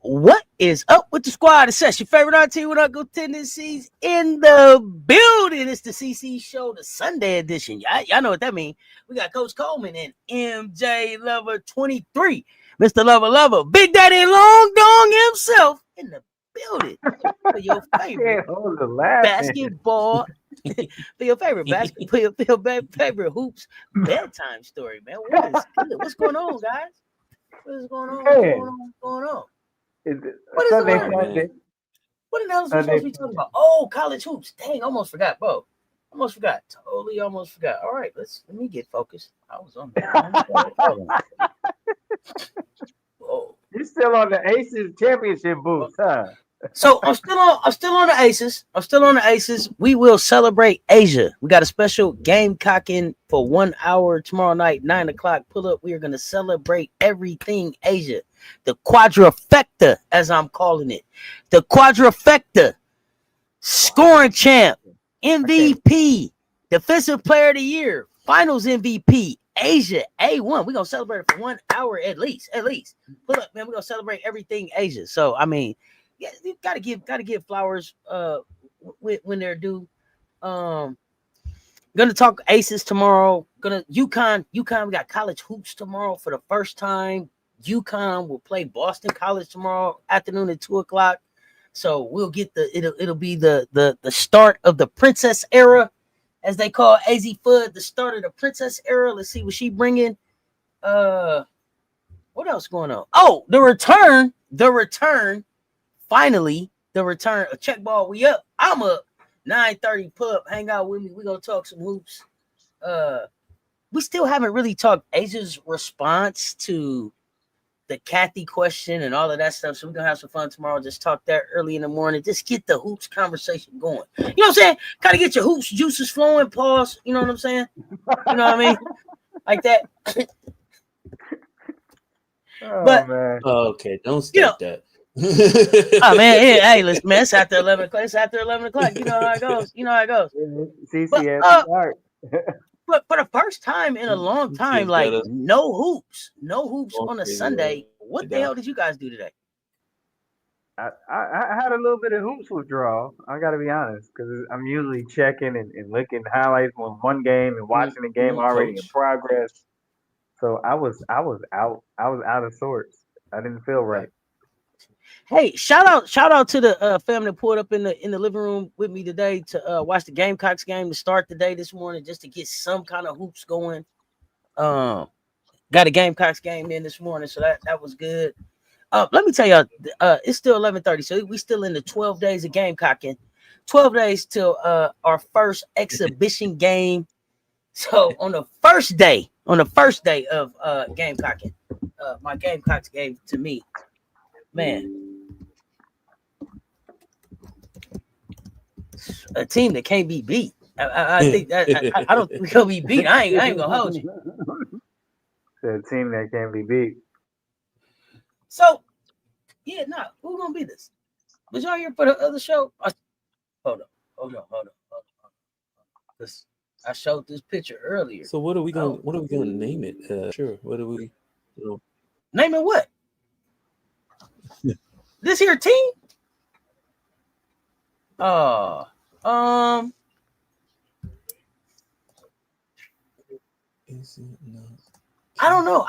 What is up with the squad? It's Cess, your favorite RT with Uncle Tendencies in the building. It's the CC Show, the Sunday edition. Y'all know what that means. We got Coach Coleman and MJ Lover 23, Mr. Lover, Big Daddy Long Dong himself in the building for your favorite basketball, for your favorite basketball, for your favorite hoops bedtime story, man. What's going on, guys? What is going on? What's going on? What is Sunday, Sunday? What the hell is we supposed to be talking about? Oh, college hoops. Dang, almost forgot, bro. Totally almost forgot. All right, let me get focused. I was on that. Oh. You're still on the Aces championship boots, huh? So I'm still on the Aces. We will celebrate Asia. We got a special Gamecocking for 1 hour tomorrow night, 9 o'clock. Pull up. We are going to celebrate everything Asia. The quadrifecta, as I'm calling it. The quadrifecta. Scoring champ. MVP. Defensive player of the year. Finals MVP. Asia A1. We're going to celebrate it for 1 hour at least. Pull up, man. We're going to celebrate everything Asia. So, I mean, yeah, you gotta give flowers when they're due. Gonna talk Aces tomorrow. UConn. We got college hoops tomorrow for the first time. UConn will play Boston College tomorrow afternoon at 2 o'clock. So we'll get it'll be the start of the princess era, as they call AZ Fudd, the start of the princess era. Let's see what she bringing. What else going on? Oh, the return. Finally, the return of check ball. We up. I'm up. 9:30. Pull up. Hang out with me. We're gonna talk some hoops. We still haven't really talked Asia's response to the Kathy question and all of that stuff. So we're gonna have some fun tomorrow. Just talk that early in the morning. Just get the hoops conversation going. You know what I'm saying? Kind of get your hoops juices flowing. Pause. You know what I'm saying? You know what I mean? Like that. Man. Okay, don't start that. Oh man, hey, listen, man, it's after 11 o'clock. You know how it goes. But for the first time in a long time, like no hoops on a Sunday. What the hell did you guys do today? I had a little bit of hoops withdrawal. I got to be honest, because I'm usually checking and looking highlights on one game and watching the game already in progress. So I was out. I was out of sorts. I didn't feel right. Hey, shout out to the family that pulled up in the living room with me today to watch the Gamecocks game to start the day this morning, just to get some kind of hoops going. Got a Gamecocks game in this morning, so that was good. Let me tell y'all, it's still 11:30, so we still in the 12 days of Gamecocking. 12 days till our first exhibition game. So on the first day of Gamecocking, my Gamecocks gave to me, man, a team that can't be beat. I think that I don't think we're gonna be beat. I ain't gonna hold you. A team that can't be beat. So yeah, who's gonna beat this? Was y'all here for the other show? Hold on. I showed this picture earlier. So what are we gonna name it? Sure. What are we name it what? This here team? Is it not? I don't know.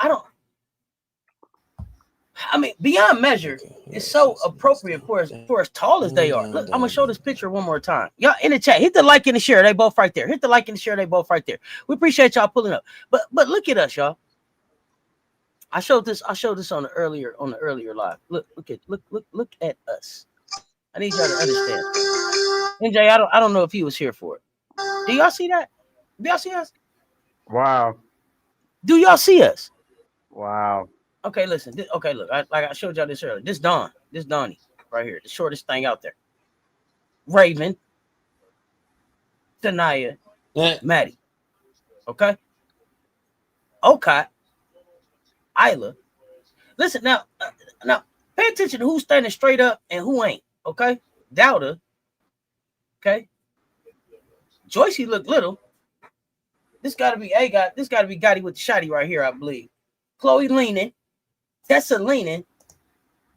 I mean, beyond measure is so appropriate for as tall as they are. Look, I'm gonna show this picture one more time. Y'all in the chat, hit the like and the share. They both right there. Hit the like and the share. They both right there. We appreciate y'all pulling up. But look at us, y'all. I showed this on the earlier live. Look at us. I need y'all to understand. NJ, I don't know if he was here for it. Do y'all see that? Do y'all see us? Wow. Do y'all see us? Wow. Okay, listen. Okay, look. Like I showed y'all this earlier. This Donnie right here, the shortest thing out there. Raven, Tanaya, Maddie. Okay. Isla. Listen now. Pay attention to who's standing straight up and who ain't. Okay. Dowda. Okay. Joycey look little. This got to be This got to be Gotti with the shotty right here, I believe. Chloe leaning. Tessa leaning.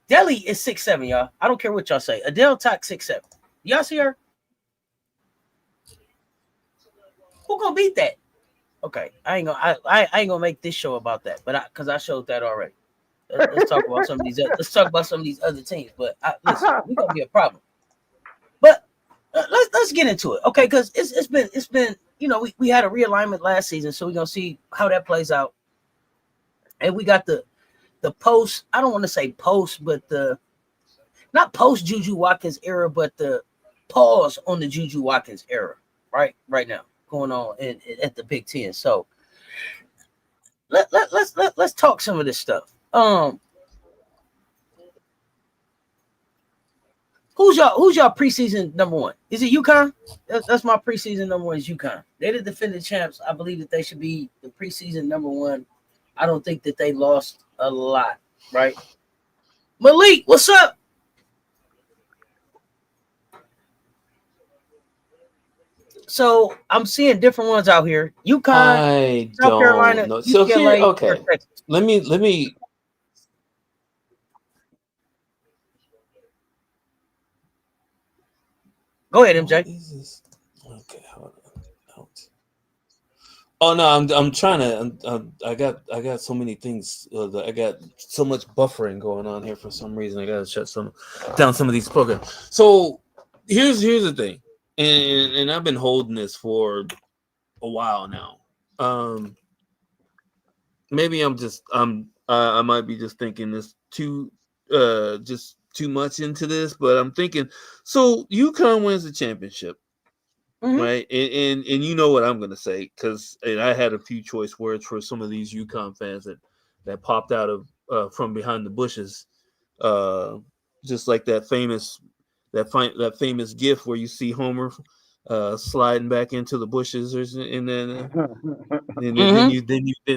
Deli is 6'7", y'all. I don't care what y'all say. Adele Talk 6'7". Y'all see her? Who gonna beat that? Okay, I ain't gonna make this show about that, but because I showed that already. Let's talk about some of these. Let's talk about some of these other teams. But listen, we gonna be a problem. But let's get into it, okay? Because it's been we had a realignment last season, so we're gonna see how that plays out. And we got the post. I don't want to say post, but not post JuJu Watkins era, but the pause on the JuJu Watkins era, right now going on at the Big Ten. So let's talk some of this stuff. Who's y'all preseason number one? Is it UConn? That's my preseason number one is UConn. They're the defending champs. I believe that they should be the preseason number one. I don't think that they lost a lot, right? Malik, what's up? So I'm seeing different ones out here. UConn, South Carolina, know. UCLA, So here, okay. Let me. Go ahead, MJ. Okay, hold on. Oh no, I'm trying to. I got so many things. I got so much buffering going on here for some reason. I got to shut down some of these programs. So here's the thing, and I've been holding this for a while now. Maybe I might be just thinking this too much into this, but I'm thinking. So UConn wins the championship. Mm-hmm. Right, and you know what I'm gonna say because I had a few choice words for some of these UConn fans that popped out of from behind the bushes, just like that famous GIF where you see Homer sliding back into the bushes, and then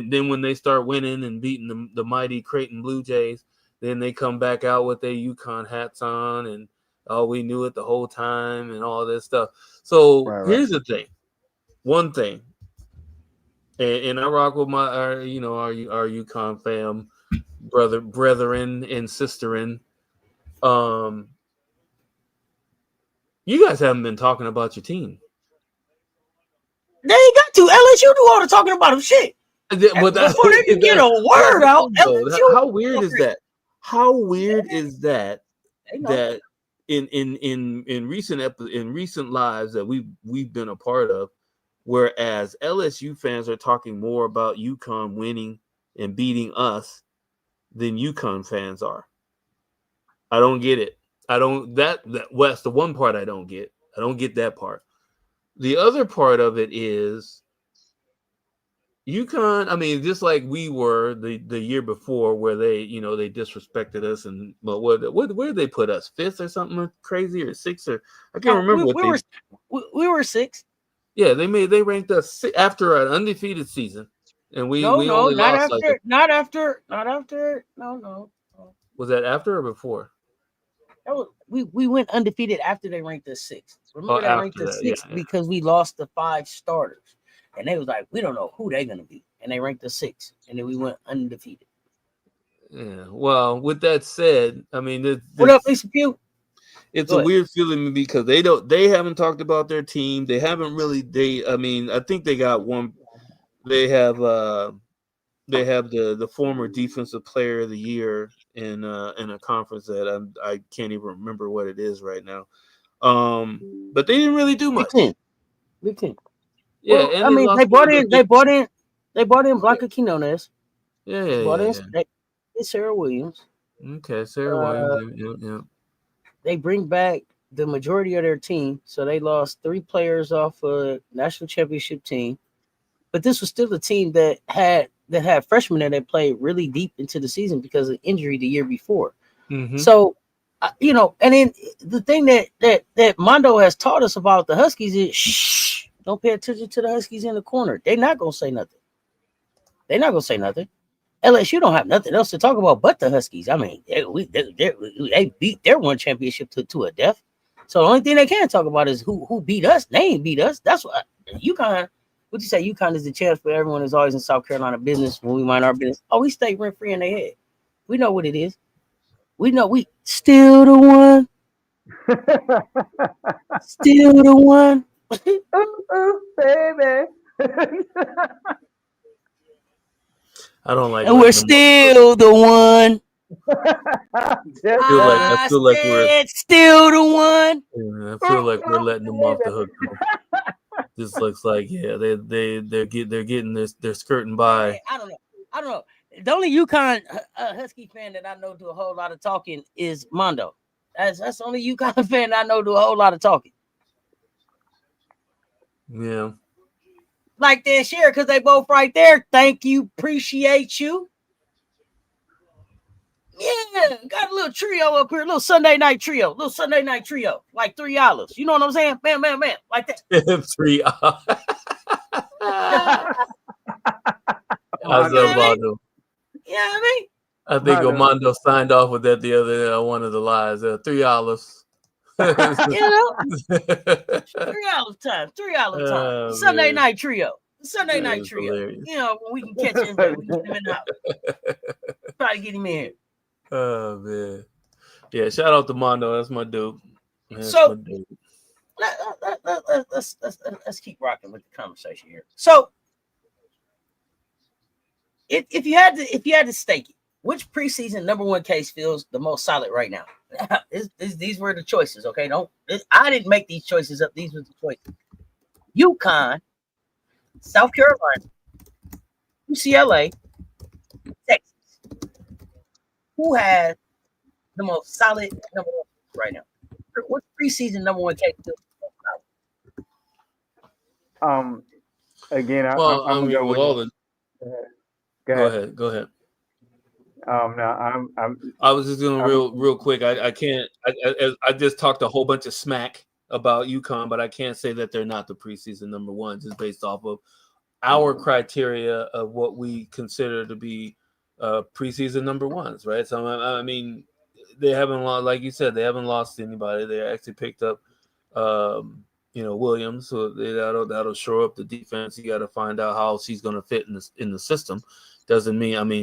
then when they start winning and beating the mighty Creighton Blue Jays, then they come back out with their UConn hats on and. Oh, we knew it the whole time and all this stuff. So here's the thing. One thing. And I rock with our UConn fam, brethren and sisterin. You guys haven't been talking about your team. They ain't got to. LSU do all the talking about them shit. Before they can get a word out. How weird is that? How weird is that? That in recent lives that we've been a part of, whereas LSU fans are talking more about UConn winning and beating us than UConn fans are. I don't get it. That's the one part I don't get. I don't get that part. The other part of it is UConn, I mean, just like we were the year before, where they disrespected us, and where did they put us? 5th or something crazy, or 6th, or I can't remember. We were 6th. Yeah, they ranked us after an undefeated season, and we only lost not after. No. Was that after or before? We went undefeated after they ranked us 6th. Remember they ranked us 6th because we lost the 5 starters. And they was like, we don't know who they're going to be. And they ranked us 6th. And then we went undefeated. Yeah. Well, with that said, I mean, what up, Lisa Pugh? It's a weird feeling because they haven't talked about their team. They haven't really, I think they got one. They have, they have the former defensive player of the year in a conference that I can't even remember what it is right now. But they didn't really do much. Big team. Yeah, Well, and I mean, they brought in Blanca Quinones. Yeah. Sarah Williams. Okay, Sarah Williams. Yeah. They bring back the majority of their team, so they lost 3 players off a national championship team. But this was still a team that had freshmen that played really deep into the season because of injury the year before. Mm-hmm. So, and then the thing that Mondo has taught us about the Huskies is shh, don't pay attention to the Huskies in the corner. They're not gonna say nothing. LSU don't have nothing else to talk about but the Huskies. I mean, they beat their one championship to a death. So the only thing they can talk about is who beat us. They ain't beat us. That's what UConn. What you say? UConn is the chance for everyone who's always in South Carolina business when we mind our business. Oh, we stay rent free in their head. We know what it is. We know we still the one. Still the one. Baby. I don't like. And we're still the one. I feel like we're still the one. Yeah, I feel like we're letting them off the hook. This looks like they're getting this, they're skirting by. I don't know. The only UConn Husky fan that I know do a whole lot of talking is Mondo. That's the only UConn fan I know do a whole lot of talking. Yeah. Like they share because they both right there. Thank you, appreciate you. Yeah, got a little trio up here, little Sunday night trio, like $3. You know what I'm saying? Man, like that. $3. How's up, Mondo? You know what I mean? I think Armando signed off with that the other one of the lies. $3. $3 time. Sunday night trio. Hilarious. You know, when we can catch him, we can get him in the house. Try to get him in here. Oh man, yeah! Shout out to Mondo. That's my dude. Let's keep rocking with the conversation here. So, if you had to stake it, which preseason number one case feels the most solid right now? These were the choices. Okay, I didn't make these choices up. These were the choices: UConn, South Carolina, UCLA, Texas. Who has the most solid number one right now? What's preseason number one case? Again, I'm gonna go with all the. Go ahead. No, I was just doing real quick. I can't. I just talked a whole bunch of smack about UConn, but I can't say that they're not the preseason number one, just based off of our criteria of what we consider to be preseason number ones, right? So I mean, they haven't lost, like you said, they haven't lost anybody. They actually picked up, Williams, so that'll shore up the defense. You got to find out how she's going to fit in the system. Doesn't mean, I mean,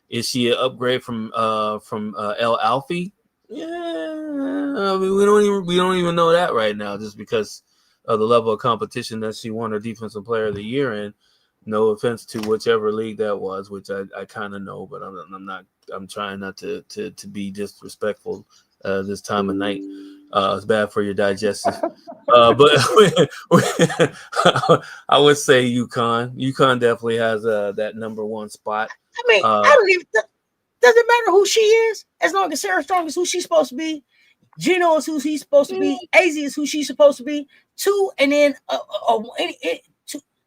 is she an upgrade from El Alfie? Yeah, I mean, we don't even know that right now, just because of the level of competition that she won her defensive player of the year in. No offense to whichever league that was, which I kind of know, but I'm trying not to be disrespectful this time of night. It's bad for your digestive. But I would say UConn. UConn definitely has that number one spot. I mean, I don't even. Doesn't matter who she is, as long as Sarah Strong is who she's supposed to be. Gino is who he's supposed to be. AZ is who she's supposed to be. Two, and then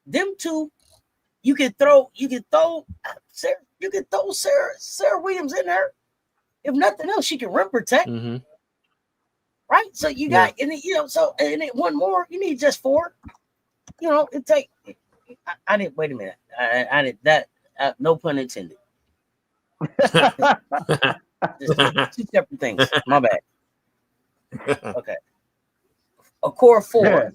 them two. You can throw Sarah Williams in there. If nothing else, she can rim protect. Mm-hmm. Right? So you got, and then one more, you need just 4. It take. I didn't. Wait a minute. I did that. No pun intended. Just 2 separate things. My bad. Okay. A core 4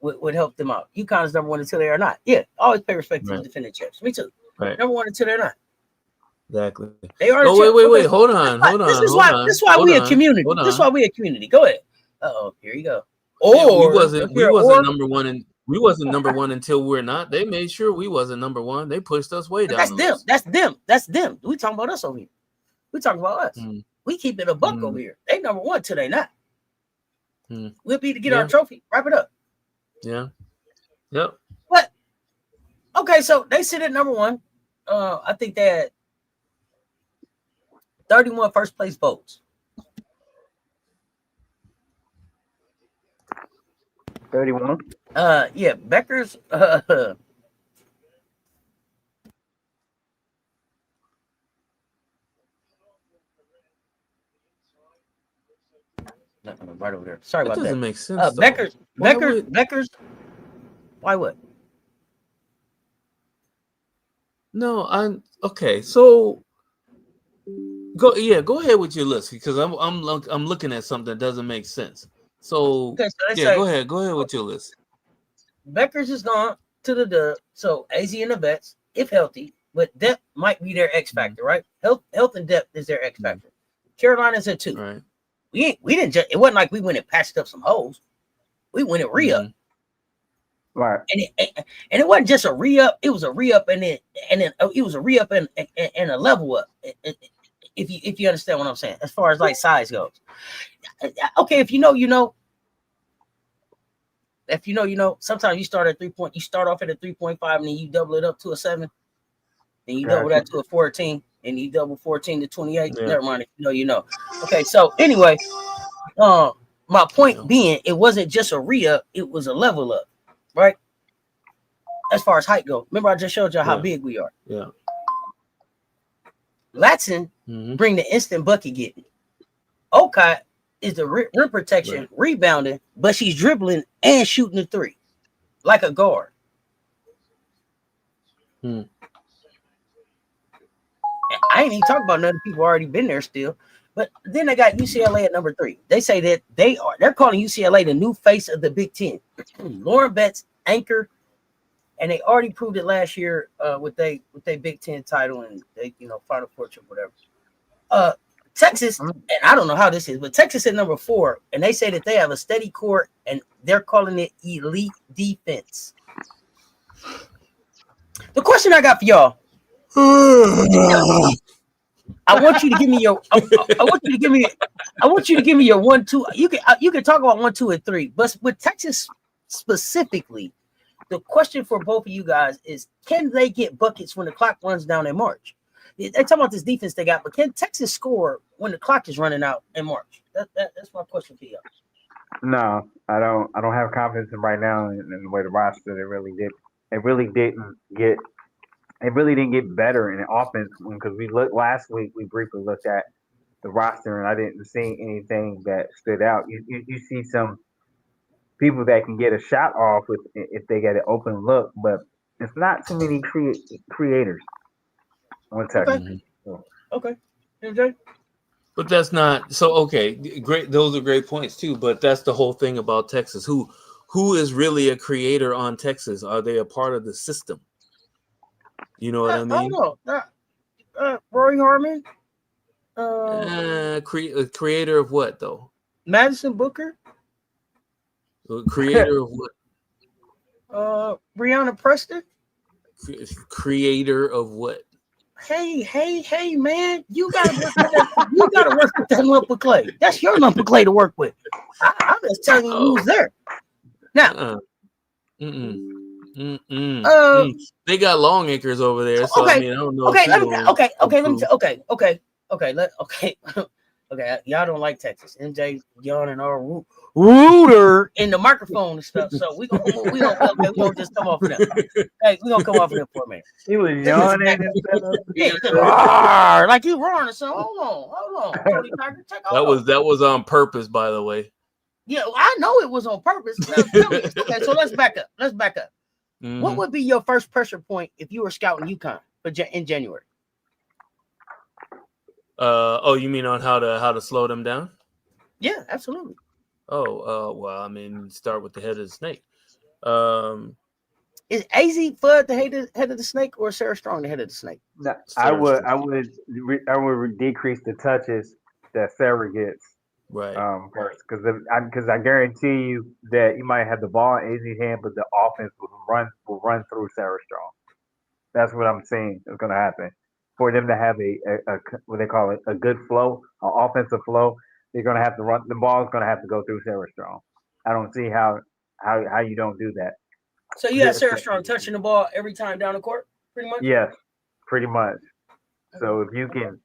would help them out. UConn is number 1 until they are not. Yeah, always pay respect to the defending champs. Me too. Right. Number 1 until they're not. Exactly. They are. Wait. Hold on. This is why we a community. This is why we a community. Go ahead. Here you go. Or we wasn't number 1 in We wasn't number one until we're not. They made sure we wasn't number one. They pushed us way down. That's them. That's them. That's them. We talking about us over here. We talking about us. We keep it a buck over here. They number one till they not. We'll be to get our trophy. Wrap it up. Yeah. Yep. But okay, so they sit at number one. I think they had 31 first place votes. 31. Yeah, Becker's. Right over there. Sorry about that. Doesn't make sense. Becker's. Why what? No, I'm okay. So go ahead with your list because I'm looking at something that doesn't make sense. So, okay, so go ahead with your list. Becker's is gone to the dub. So AZ and the vets, if healthy, but depth might be their X factor, right? Health and depth is their X factor. Carolina's at 2. Right. We didn't just, it wasn't like we went and patched up some holes. We went and re-up. Right. And it wasn't just a re-up, it was a re-up and then it was a re-up and a level up. If you understand what I'm saying, as far as like size goes. Okay, if you know, you know. If you know, you know. Sometimes you start at 3 point, you start off at a 3.5 and then you double it up to a 7. Then you double that to a 14, and you double 14 to 28. Yeah. Never mind, if you know, you know. Okay, so anyway, my point being, it wasn't just a re-up, it was a level up, right? As far as height go. Remember, I just showed you how big we are. Yeah. Latson bring the instant bucket getting. Okay is the rim protection, rebounding, but she's dribbling and shooting the 3 like a guard. I ain't even talking about none people already been there still. But then they got UCLA at number 3. They say that they're calling UCLA the new face of the Big Ten. Lauren Betts, anchor, and they already proved it last year with they Big Ten title and they Final Four or whatever. Texas, and I don't know how this is, but Texas at number 4, and they say that they have a steady court and they're calling it elite defense. The question I got for y'all. I want you to give me your. I want you to give me. I want you to give me your 1, 2. You can talk about 1, 2, and 3, but with Texas specifically, the question for both of you guys is: can they get buckets when the clock runs down in March? They're talking about this defense they got, but can Texas score when the clock is running out in March? That's my question for y'all. No, I don't have confidence in right now in the way the roster. It really didn't get better in the offense because we looked last week. We briefly looked at the roster, and I didn't see anything that stood out. You see some people that can get a shot off if they get an open look, but it's not too many creators on Texas. Okay. MJ? But that's not so. Okay, great. Those are great points too. But that's the whole thing about Texas. Who is really a creator on Texas? Are they a part of the system? You know what I mean? I don't know. Rory Harmon. Creator of what though? Madison Booker. Creator of what? Breonna Preston. Creator of what? Hey, man! You gotta work with that lump of clay. That's your lump of clay to work with. I'm just telling you who's there. Now, they got long acres over there, so okay. I mean, I don't know. Okay. Y'all don't like Texas. MJ yawning all ruder in the microphone and stuff. So we gonna just come off of that. Hey, we gonna come off of that for a minute. He was yawning like you roaring or something. Hold on. Tony Tiger, that was on purpose, by the way. Yeah, I know it was on purpose. Now, tell me, okay, so let's back up. Mm-hmm. What would be your first pressure point if you were scouting UConn in January? You mean on how to slow them down? Yeah, absolutely. Well, I mean, start with the head of the snake. Is AZ Fudd the head of the snake or Sarah Strong the head of the snake? No, I would decrease the touches that Sarah gets Right. First, because I guarantee you that you might have the ball in AZ's hand, but the offense will run through Sarah Strong. That's what I'm saying is going to happen. For them to have a what they call it, a good flow, an offensive flow, they're going to have to run. The ball is going to have to go through Sarah Strong. I don't see how you don't do that. So you have Sarah Strong touching the ball every time down the court, pretty much. Yes, pretty much. So if you can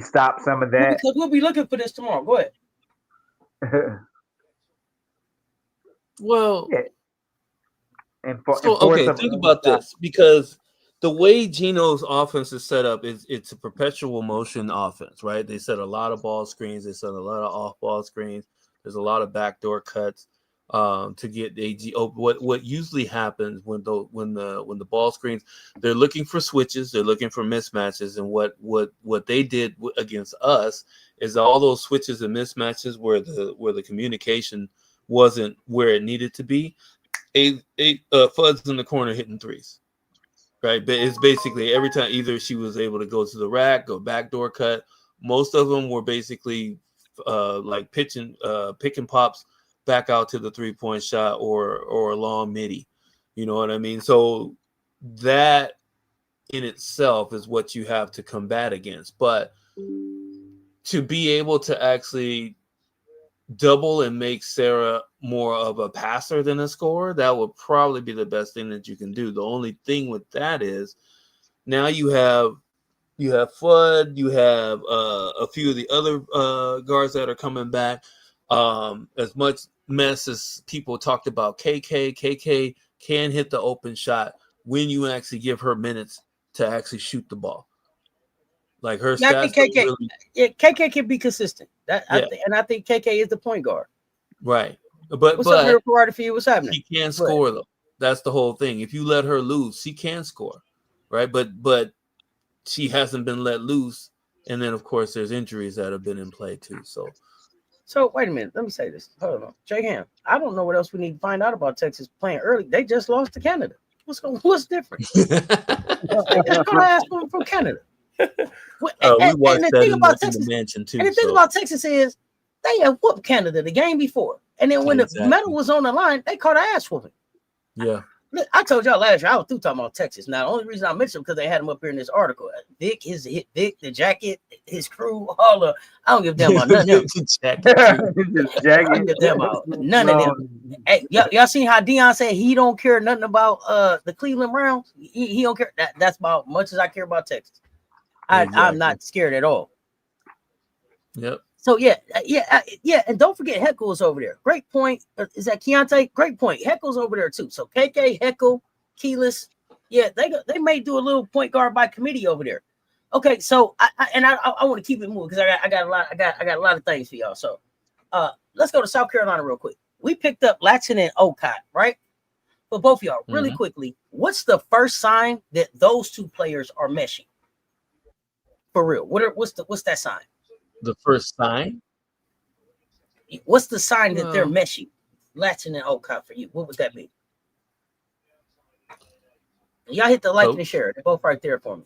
stop some of that, because we'll be looking for this tomorrow. Go ahead. Well, yeah. Think about this, because the way Gino's offense is set up is it's a perpetual motion offense, right? They set a lot of ball screens, they set a lot of off ball screens. There's a lot of backdoor cuts to get AG. What usually happens when the ball screens, they're looking for switches, they're looking for mismatches, and what they did against us is all those switches and mismatches where the communication wasn't where it needed to be. Fud's in the corner hitting threes, right? But it's basically every time either she was able to go to the rack, go backdoor cut. Most of them were basically like pick and pops back out to the 3-point shot or a long midi. You know what I mean? So that in itself is what you have to combat against. But to be able to actually double and make Sarah more of a passer than a scorer, that would probably be the best thing that you can do. The only thing with that is now you have Flood, you have a few of the other guards that are coming back. As much mess as people talked about KK can hit the open shot when you actually give her minutes to actually shoot the ball. Like her stats, KK can be consistent. I think KK is the point guard. Right. But what's up, Miracle for you? What's happening? She can score though. That's the whole thing. If you let her loose, she can score. Right. But she hasn't been let loose. And then of course there's injuries that have been in play too. So wait a minute. Let me say this. Hold on. Shake hands. I don't know what else we need to find out about Texas playing early. They just lost to Canada. What's different? It's gonna ask from Canada. We watched that in the mansion too. And the thing about Texas is they have whooped Canada the game before, and then when the medal was on the line, they caught an ass whooping. Yeah, I told y'all last year I was through talking about Texas. Now the only reason I mentioned because they had him up here in this article. Vic, the jacket, his crew, all the I don't give a damn about none of them. I don't give a damn about none of them. Hey, y'all seen how Deion said he don't care nothing about the Cleveland Browns? He don't care. That's about much as I care about Texas. I'm not scared at all. Yep. So yeah, and don't forget Heckle's over there. Great point. Is that Keontae? Great point. Heckle's over there too. So KK, Heckle, Keyless, yeah, they may do a little point guard by committee over there. Okay, so I want to keep it moving because I got a lot of things for y'all. So let's go to South Carolina real quick. We picked up Latson and Ocott, right? For both of y'all, really quickly, what's the first sign that those two players are meshing? For real, what's that sign? The first sign? What's the sign that they're meshing? Latson and Ocott for you. What would that be? Y'all hit the like and the share. They're both right there for me.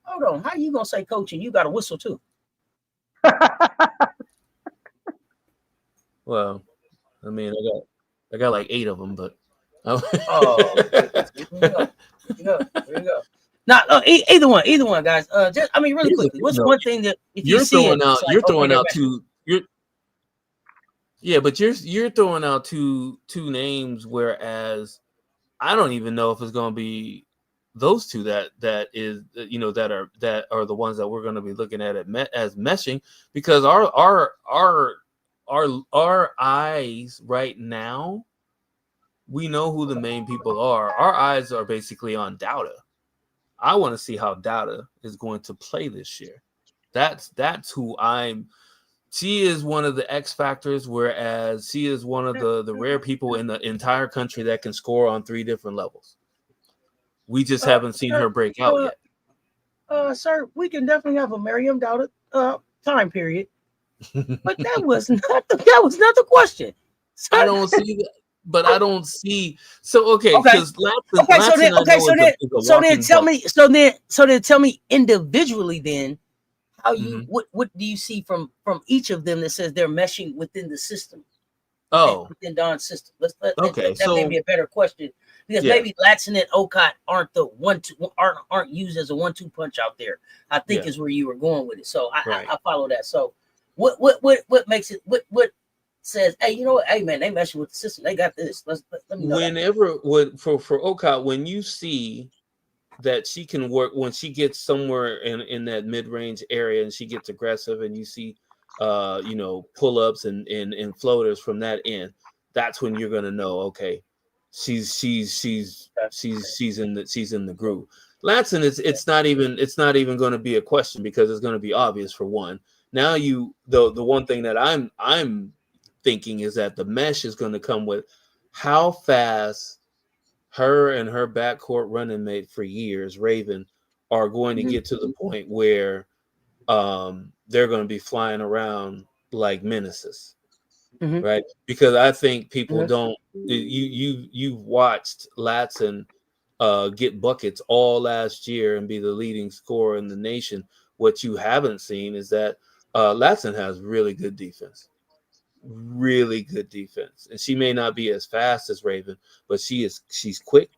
Hold on. How you gonna say coach and you got a whistle too? Well, I mean, I got like 8 of them, but there you go. Now, either one, guys. Really quickly. What's one thing that if you're throwing out? You're throwing out two. But you're throwing out two names, whereas I don't even know if it's going to be those two that are the ones that we're going to be looking at as meshing, because our eyes right now, we know who the main people are. Our eyes are basically on Dowda. I want to see how Dowda is going to play this year. That's who she is one of the X factors, whereas she is one of the rare people in the entire country that can score on 3 different levels. We just haven't seen her break out yet. Sir, we can definitely have a Miriam Dowda time period. But that was not the question. Sir. I don't see that. But I don't see. So because so then tell me individually then how you what do you see from each of them that says they're meshing within the system? Within Don's system. That may be a better question because maybe Latson and Okot aren't the aren't used as a 1-2 punch out there. I think is where you were going with it. So I follow that. So what makes it what says, hey, you know what, hey man, they meshing with the system. They got this. Let me know. Whenever for Okot, when you see that she can work when she gets somewhere in that mid-range area and she gets aggressive and you see pull-ups and floaters from that end, that's when you're gonna know, okay, she's in the groove. Latson, it's not even going to be a question because it's going to be obvious for one. Now the one thing that I'm thinking is that the mesh is going to come with how fast her and her backcourt running mate for years, Raven, are going to get to the point where they're going to be flying around like menaces, right? Because I think people don't. You've watched Latson get buckets all last year and be the leading scorer in the nation. What you haven't seen is that Latson has really good defense, and she may not be as fast as Raven, but she's quick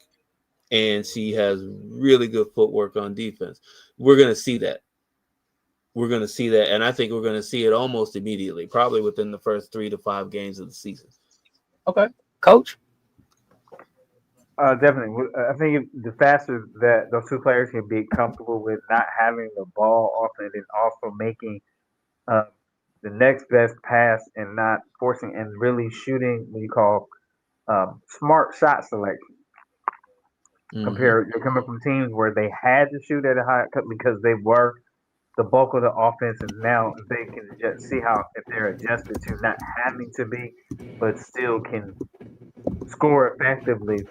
and she has really good footwork on defense. We're going to see that. And I think we're going to see it almost immediately, probably within the first 3 to 5 games of the season. Okay, Coach. Definitely. I think the faster that those two players can be comfortable with not having the ball often and also making the next best pass and not forcing and really shooting what you call smart shot selection. You're coming from teams where they had to shoot at a high cut because they were the bulk of the offense, and now they can just see how if they're adjusted to not having to be, but still can score effectively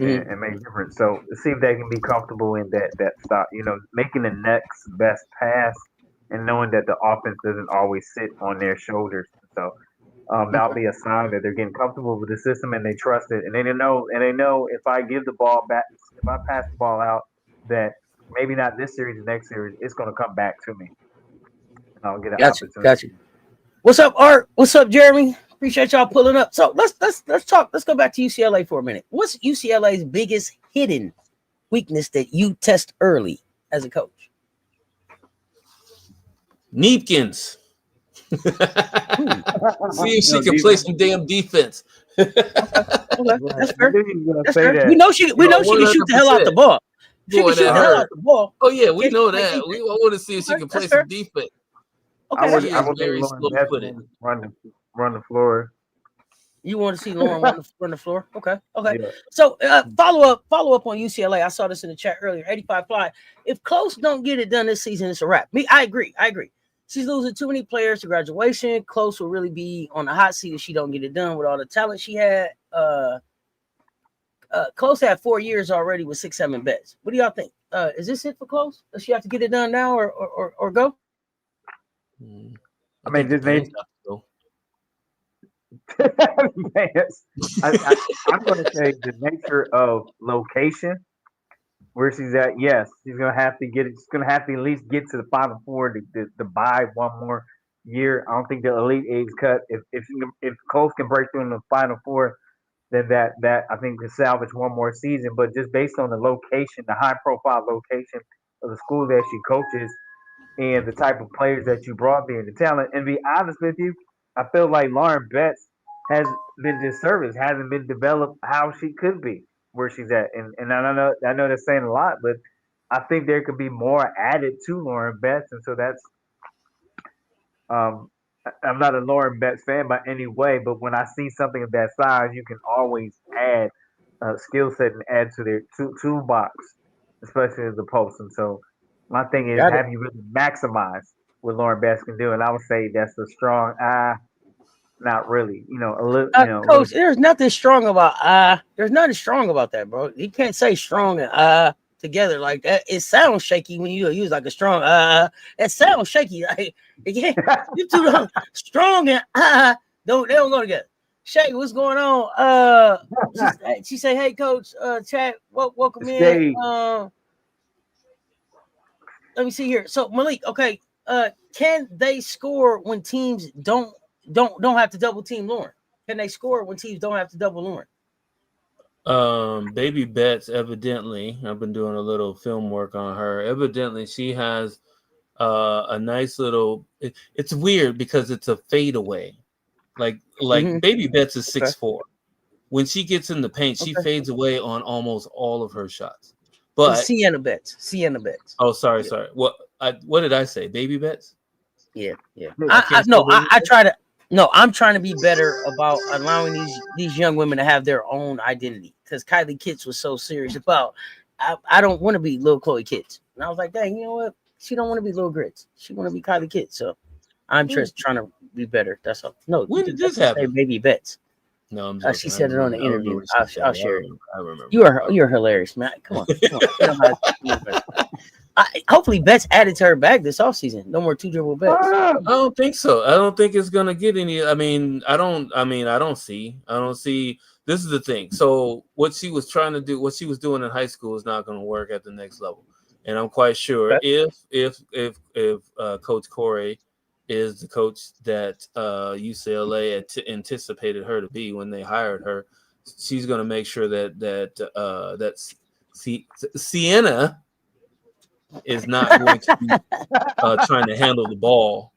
and make a difference. So to see if they can be comfortable in that stop, making the next best pass and knowing that the offense doesn't always sit on their shoulders. So that'll be a sign that they're getting comfortable with the system and they trust it. And they know if I give the ball back, if I pass the ball out, that maybe not this series, the next series, it's going to come back to me. And I'll get an opportunity. Gotcha. What's up, Art? What's up, Jeremy? Appreciate y'all pulling up. So let's talk. Let's go back to UCLA for a minute. What's UCLA's biggest hidden weakness that you test early as a coach? Neepkins. See if she can play some damn defense. Okay. That's fair. That's fair. We know she can shoot the hell out the ball. She can shoot the hell out the ball. Oh yeah, we know that. We want to see if she can play some defense. Okay. I would very slow-footed. Run the floor. You want to see Lauren run the floor? Okay. Yeah. So follow up on UCLA. I saw this in the chat earlier. 85 fly. If Close don't get it done this season, it's a wrap. I agree. She's losing too many players to graduation. Close will really be on the hot seat if she don't get it done with all the talent she had. Close had 4 years already with 6-7 bets. What do y'all think? Is this it for Close? Does she have to get it done now or go? I mean, just maybe. I'm going to say the nature of location where she's at. Yes, she's going to have to get it. She's going to have to at least get to the Final Four to buy one more year. I don't think the Elite Eight cut. If Close can break through in the Final Four, then that I think can salvage one more season. But just based on the location, the high profile location of the school that she coaches, and the type of players that you brought there, the talent. And to be honest with you, I feel like Lauren Betts has been disserviced, hasn't been developed how she could be where she's at. And I know that's saying a lot, but I think there could be more added to Lauren Betts. And so that's I'm not a Lauren Betts fan by any way, but when I see something of that size, you can always add skill set and add to their toolbox, especially as the post. And so my thing is, have you really maximized what Lauren Betts can do? And I would say that's a strong not really. Coach, there's nothing strong about there's nothing strong about that, bro. You can't say strong and together like that. It sounds shaky when you use like a strong it sounds shaky. Like you two strong and they don't go together. Shay, what's going on? She say, hey coach, chat, welcome in. Let me see here. So Malik, okay. can they score when teams don't have to double team Lauren? Can they score when teams don't have to double Lauren? Baby Betts, evidently, I've been doing a little film work on her. Evidently, she has a nice little. It's weird because it's a fadeaway. Like Baby Betts is 6'4". When she gets in the paint, she fades away on almost all of her shots. But Sienna Betts. Oh, sorry. What did I say? Baby Betts? Yeah. I try to. No, I'm trying to be better about allowing these young women to have their own identity. Because Kylie Kitts was so serious about, I don't want to be little Chloe Kitts, and I was like, dang, you know what? She don't want to be Little Grits. She want to be Kylie Kitts. So I'm just trying to be better. That's all. No, when did this happen? Baby Betts. No, I'm joking. She said it on the interview. I'll share it. I remember. You're hilarious, man. Come on. Hopefully Betts added to her bag this offseason. No more 2-dribble Betts. I don't think so. I don't think it's gonna get any. I don't see. This is the thing. So what she was trying to do, what she was doing in high school, is not going to work at the next level. And I'm quite sure if Coach Corey is the coach that UCLA anticipated her to be when they hired her, she's going to make sure that Sienna is not going to be trying to handle the ball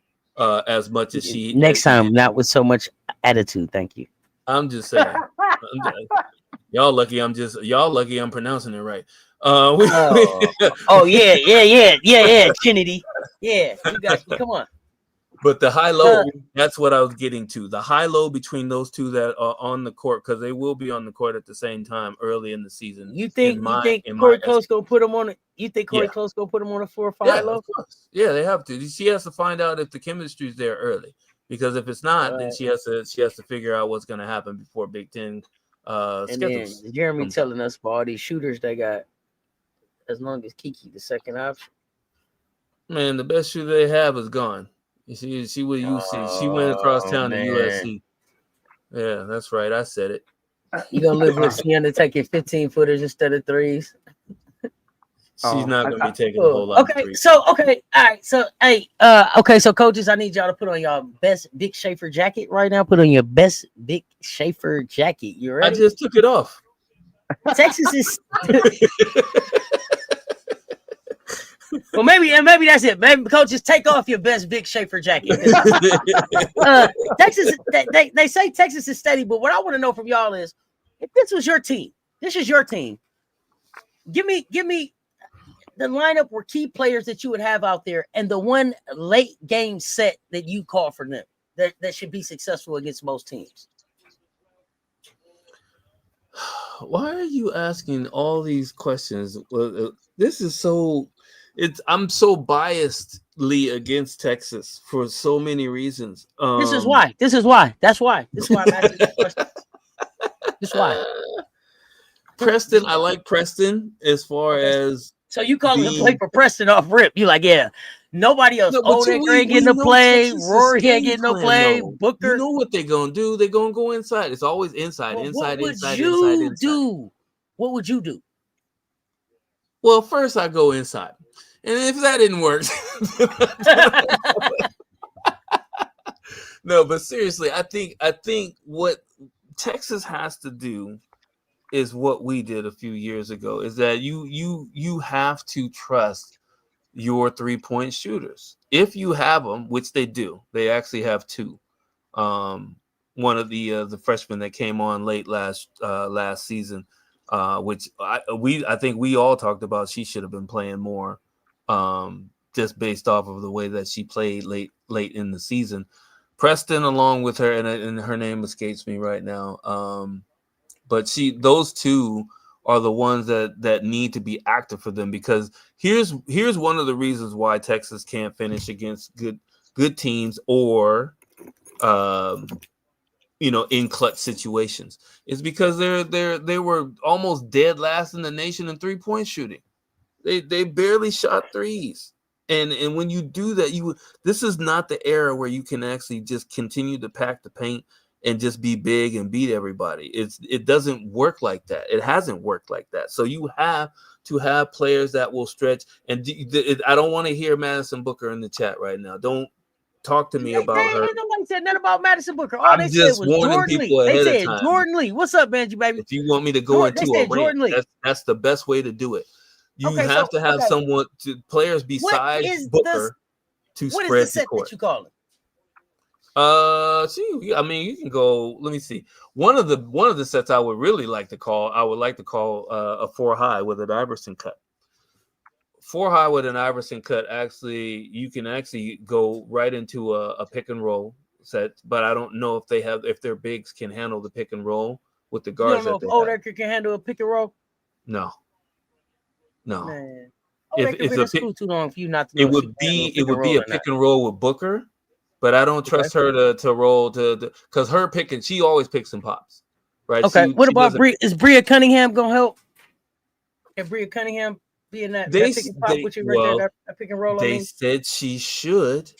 as much as she. Next time, not with so much attitude. Thank you. I'm just saying. Y'all lucky I'm pronouncing it right. Yeah, Trinity. Yeah, you guys, come on. But the high-low, that's what I was getting to. The high-low between those two that are on the court, because they will be on the court at the same time early in the season. You think Corey Close go put them on it? You think Corey Close go put them on a 4 or 5 high-low? Of course. Yeah, they have to. She has to find out if the chemistry's there early. Because if it's not, then she has to figure out what's going to happen before Big Ten schedules. Then Jeremy telling us about all these shooters they got, as long as Kiki, the second option. Man, the best shooter they have is gone. She with UC. She went across town to USC. Yeah, that's right. I said it. You gonna live with Sienna taking 15-footers instead of threes? She's not gonna be taking a whole lot. Okay, all right. So so coaches, I need y'all to put on y'all best Vic Schaefer jacket right now. Put on your best Vic Schaefer jacket. You ready? I just took it off. Texas is. Well, maybe that's it. Maybe coaches, take off your best Vic Schaefer jacket. Texas, they say Texas is steady, but what I want to know from y'all is, if this was your team, this is your team. Give me the lineup were key players that you would have out there, and the one late game set that you call for them that should be successful against most teams. Why are you asking all these questions? This is so. I'm so biasedly against Texas for so many reasons. This is why. That's why I'm asking that question. This is why. Preston, I like Preston as far as. So you call him to play for Preston off rip? You like, yeah. Nobody else. Odeck ain't getting to play. Rory ain't getting to play. Booker. You know what they're gonna do? They're gonna go inside. It's always inside. What would you do? Well, first I go inside. And if that didn't work, no, but seriously, I think what Texas has to do is what we did a few years ago, is that you have to trust your 3-point shooters. If you have them, which they do, they actually have two. One of the freshmen that came on late last season, which I think we all talked about, she should have been playing more. Just based off of the way that she played late in the season. Preston, along with her, and her name escapes me right now. But those two are the ones that need to be active for them, because here's one of the reasons why Texas can't finish against good teams or in clutch situations. It's because they were almost dead last in the nation in 3-point shooting. They barely shot threes. And when you do that, this is not the era where you can actually just continue to pack the paint and just be big and beat everybody. It doesn't work like that. It hasn't worked like that. So you have to have players that will stretch. And I don't want to hear Madison Booker in the chat right now. Don't talk to me about her. Nobody said nothing about Madison Booker. All they said was Jordan Lee. They said Jordan Lee. What's up, Benji, baby? If you want me to go into a rant, that's the best way to do it. You have to have someone players besides Booker to spread the court. What is the set that you call it? I mean, you can go. Let me see. One of the sets I would really like to call. I would like to call a 4 high with an Iverson cut. 4 high with an Iverson cut. Actually, you can actually go right into a pick and roll set. But I don't know if their bigs can handle the pick and roll with the guards. You don't know if Odecker can handle a pick and roll. No. Man. If it's too long for you not to know it would be a pick and roll with Booker. But I don't trust her to roll because her picking, she always picks and pops, right? Okay. What about Bria? Is Bria Cunningham gonna help? Can Bria Cunningham be in that pick and pop with you right there? That pick and roll. They said she should,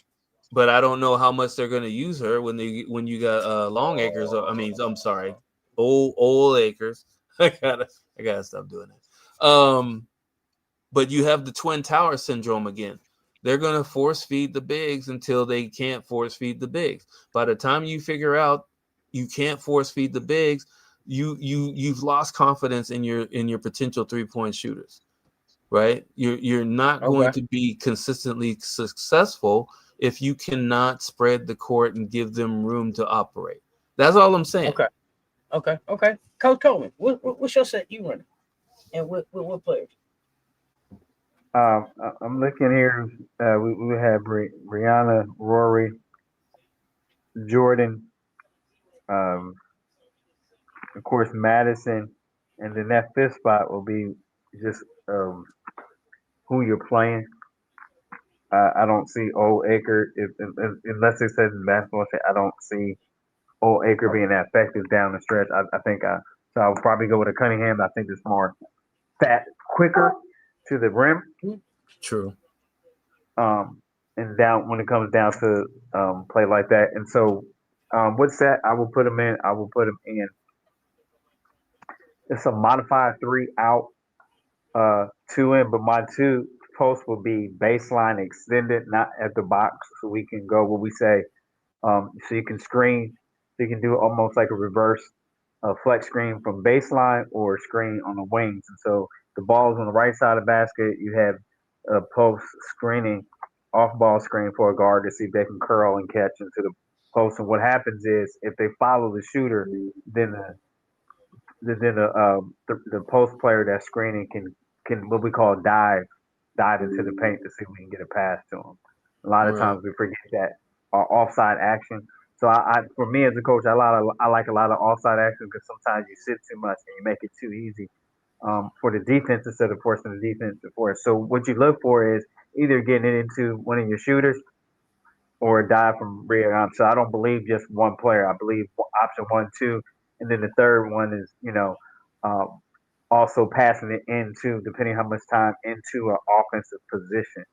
but I don't know how much they're gonna use her when you got Long Acres. I'm sorry, old Acres. I gotta stop doing that. But you have the Twin Tower syndrome again. They're going to force feed the bigs until they can't force feed the bigs. By the time you figure out you can't force feed the bigs, you've lost confidence in your potential 3-point shooters, right? You're not going to be consistently successful if you cannot spread the court and give them room to operate. That's all I'm saying. Okay. Coach Coleman, what's your set you running, and what players? I'm looking here. We have Brianna, Rory, Jordan, of course Madison, and then that 5th spot will be just who you're playing. I don't see Old Acre unless they said in basketball. I don't see Old Acre being that effective down the stretch. I think so. I'll probably go with a Cunningham. I think it's more quicker to the rim. True. And down when it comes down to play like that. And so what's that? I will put them in. It's a modified 3 out, 2 in, but my 2 posts will be baseline extended, not at the box. So we can go what we say. So you can screen. So you can do almost like a reverse flex screen from baseline or screen on the wings. And so the ball's on the right side of the basket. You have a post screening, off ball screen for a guard to see if they can curl and catch into the post. And what happens is if they follow the shooter, then the post player that's screening can what we call dive into the paint to see if we can get a pass to them. A lot of times we forget that offside action. So I for me as a coach, I like a lot of offside action because sometimes you sit too much and you make it too easy for the defense instead of forcing the defense to force. So what you look for is either getting it into one of your shooters or a dive from rear. So I don't believe just one player. I believe option 1, 2, and then the third one is also passing it into, depending how much time, into an offensive position.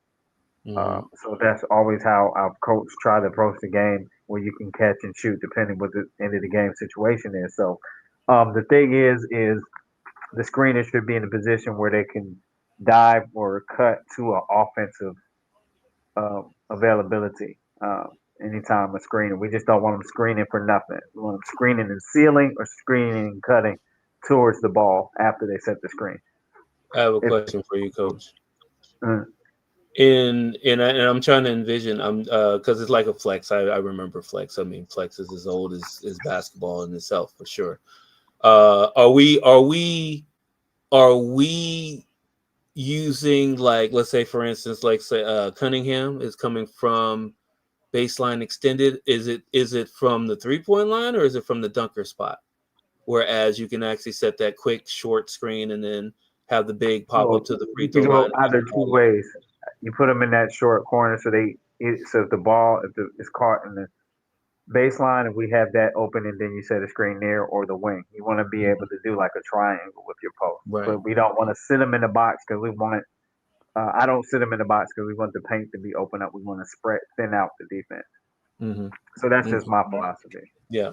So that's always how our coach try to approach the game, where you can catch and shoot depending what the end of the game situation is. So the thing is the screener should be in a position where they can dive or cut to an offensive availability anytime a screener. We just don't want them screening for nothing. We want them screening and sealing or screening and cutting towards the ball after they set the screen. I have a question for you, Coach. And I'm trying to envision, because it's like a flex. I remember flex. I mean, flex is as old as basketball in itself, for sure. Are we using, like, let's say for instance, like say Cunningham is coming from baseline extended? Is it from the 3-point line or is it from the dunker spot? Whereas you can actually set that quick short screen and then have the big pop up to the free throw line. Either 2 ways. You put them in that short corner so if the ball is caught in the baseline, if we have that open, and then you set a screen there or the wing. You want to be able to do like a triangle with your post. Right. But we don't want to sit them in the box because we want I don't sit them in the box because we want the paint to be open up. We want to thin out the defense. So that's just my philosophy. Yeah.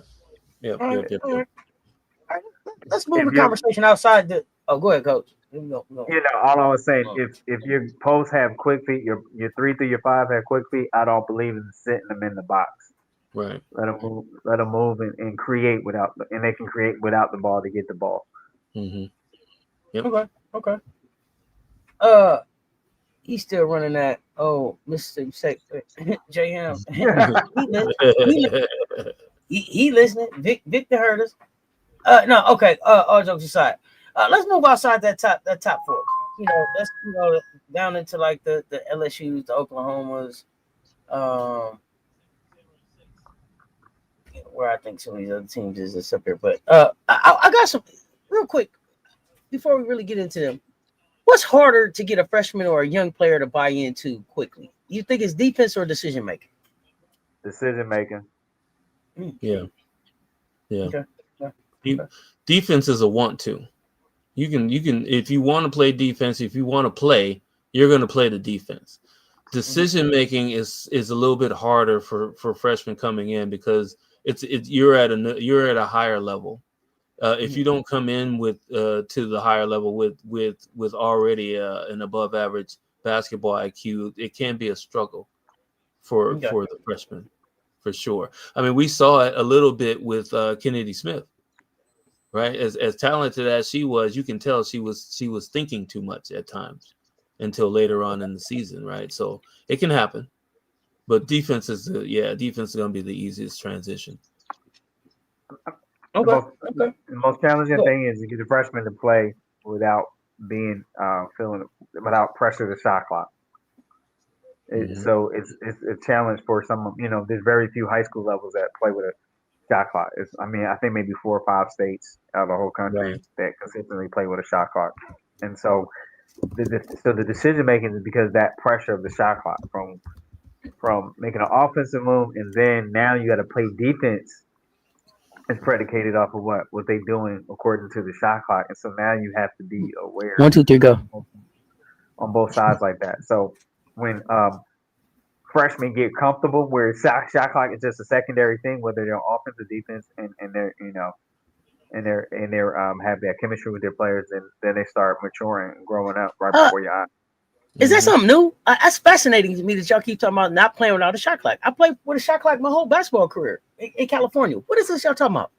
Yep. All Yep. right, Yep. all Yep. right. All right. Let's move If the you're, conversation outside the. Oh, go ahead, coach. Go. all I was saying, if your posts have quick feet, your 3 through your 5 have quick feet, I don't believe in sitting them in the box. Right. Let them move and create and they can create without the ball to get the ball. Mm-hmm. Yep. Okay. He's still running that. Oh, Mr. J Ham. he listening. Victor heard us. No, okay. All jokes aside, let's move outside that top four. Let's down into like the LSU's, the Oklahomas, where I think some of these other teams is up here. But I got some real quick before we really get into them. What's harder to get a freshman or a young player to buy into quickly? You think it's defense or decision making? Decision making. Yeah. Okay. Defense is a want to. You can if you want to play defense, if you want to play, you're going to play the defense. Decision making is a little bit harder for freshmen coming in because you're at a higher level. If you don't come in with to the higher level with already an above average basketball IQ, it can be a struggle for the freshman, for sure. I mean, we saw it a little bit with Kennedy Smith, right? As talented as she was, you can tell she was thinking too much at times until later on in the season, right? So it can happen, but defense is going to be the easiest transition. The most challenging thing is to get a freshman to play without being without pressure to shot clock. So it's a challenge for some. There's very few high school levels that play with a shot clock. I think maybe 4 or 5 states out of the whole country that consistently play with a shot clock. And so the decision making is because that pressure of the shot clock from making an offensive move, and then now you got to play defense. It's predicated off of what they doing according to the shot clock, and so now you have to be aware. 1, 2, 3, go. On both sides like that. So when freshmen get comfortable, where shot clock is just a secondary thing, whether they're on offense or defense, and they're have that chemistry with their players, then they start maturing and growing up right before your eyes. Is that something new? That's fascinating to me that y'all keep talking about not playing without a shot clock. I played with a shot clock my whole basketball career in California. What is this y'all talking about?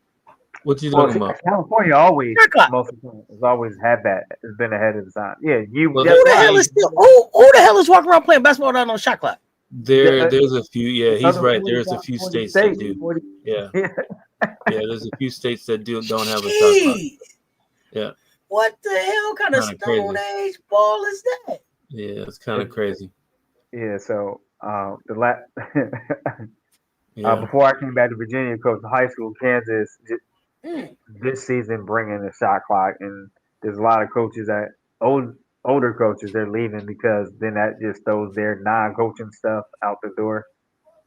What you talking about? California always, most of the time, has always had that. It's been ahead of the time. Yeah, who the hell is walking around playing basketball without no shot clock? There's a few. Yeah, he's right. There's a few states that do. Yeah. Yeah, there's a few states that don't have a shot clock. Yeah. What the hell kind of Stone Age ball is that? Yeah, it's kind of crazy. Yeah, so before I came back to Virginia, coach high school, Kansas, this season bringing the shot clock, and there's a lot of coaches older coaches they're leaving because then that just throws their non-coaching stuff out the door.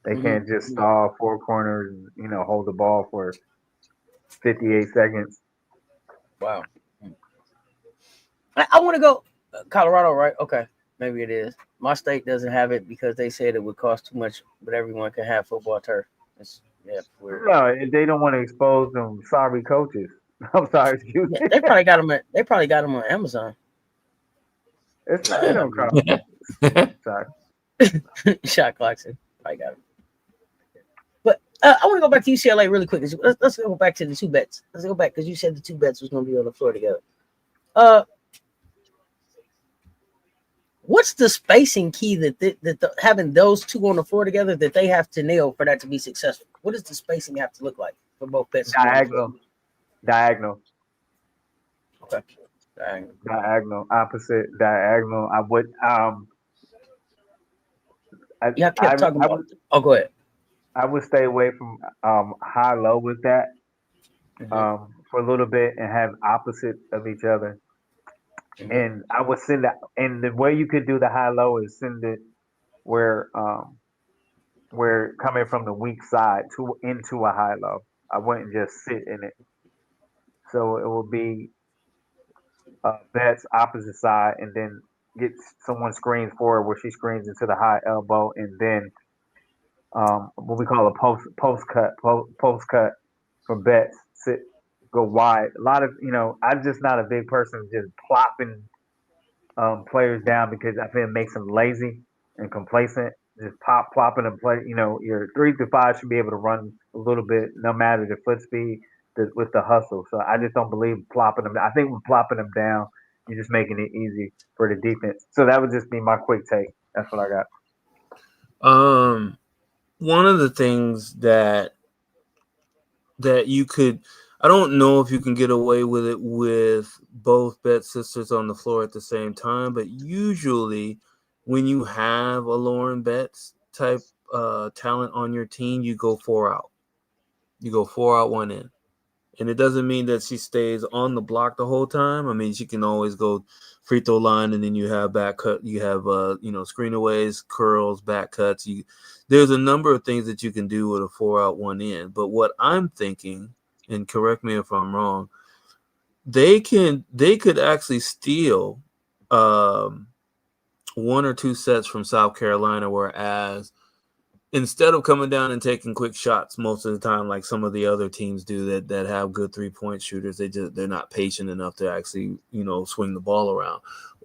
They can't just stall 4 corners and hold the ball for 58 seconds. Wow. I want to go Colorado, right? Okay, maybe it is. My state doesn't have it because they said it would cost too much, but everyone can have football turf. Weird. No, they don't want to expose them sorry coaches. I'm sorry, excuse me. They probably got them on Amazon. It don't cost. Sorry. Shot clocks. I got it. But I want to go back to UCLA really quick. Let's go back to the 2 bets. Let's go back because you said the 2 bets was going to be on the floor together. What's the spacing key that having those 2 on the floor together that they have to nail for that to be successful? What does the spacing have to look like for both bets? Diagonal. Okay. Diagonal. Opposite diagonal. I would go ahead. I would stay away from high low with that for a little bit and have opposite of each other. And I would send that, and the way you could do the high low is send it where coming from the weak side into a high low. I wouldn't just sit in it. So it will be bets opposite side, and then get someone screens forward where she screens into the high elbow, and then what we call a post cut for bets go wide. A lot of I'm just not a big person just plopping players down because I think it makes them lazy and complacent. Just plopping them play. Your 3 through 5 should be able to run a little bit, no matter the foot speed, with the hustle. So I just don't believe plopping them. I think when plopping them down, you're just making it easy for the defense. So that would just be my quick take. That's what I got. One of the things that you could, I don't know if you can get away with it with both bet sisters on the floor at the same time, but usually when you have a Lauren Betts type talent on your team, you go 4 out. You go 4 out, 1 in. And it doesn't mean that she stays on the block the whole time. I mean, she can always go free throw line, and then you have back cut. You have screenaways, curls, back cuts. There's a number of things that you can do with a 4 out, 1 in. But what I'm thinking, and correct me if I'm wrong, they could actually steal 1 or 2 sets from South Carolina, whereas instead of coming down and taking quick shots most of the time, like some of the other teams do that have good 3-point shooters, they're not patient enough to actually, swing the ball around.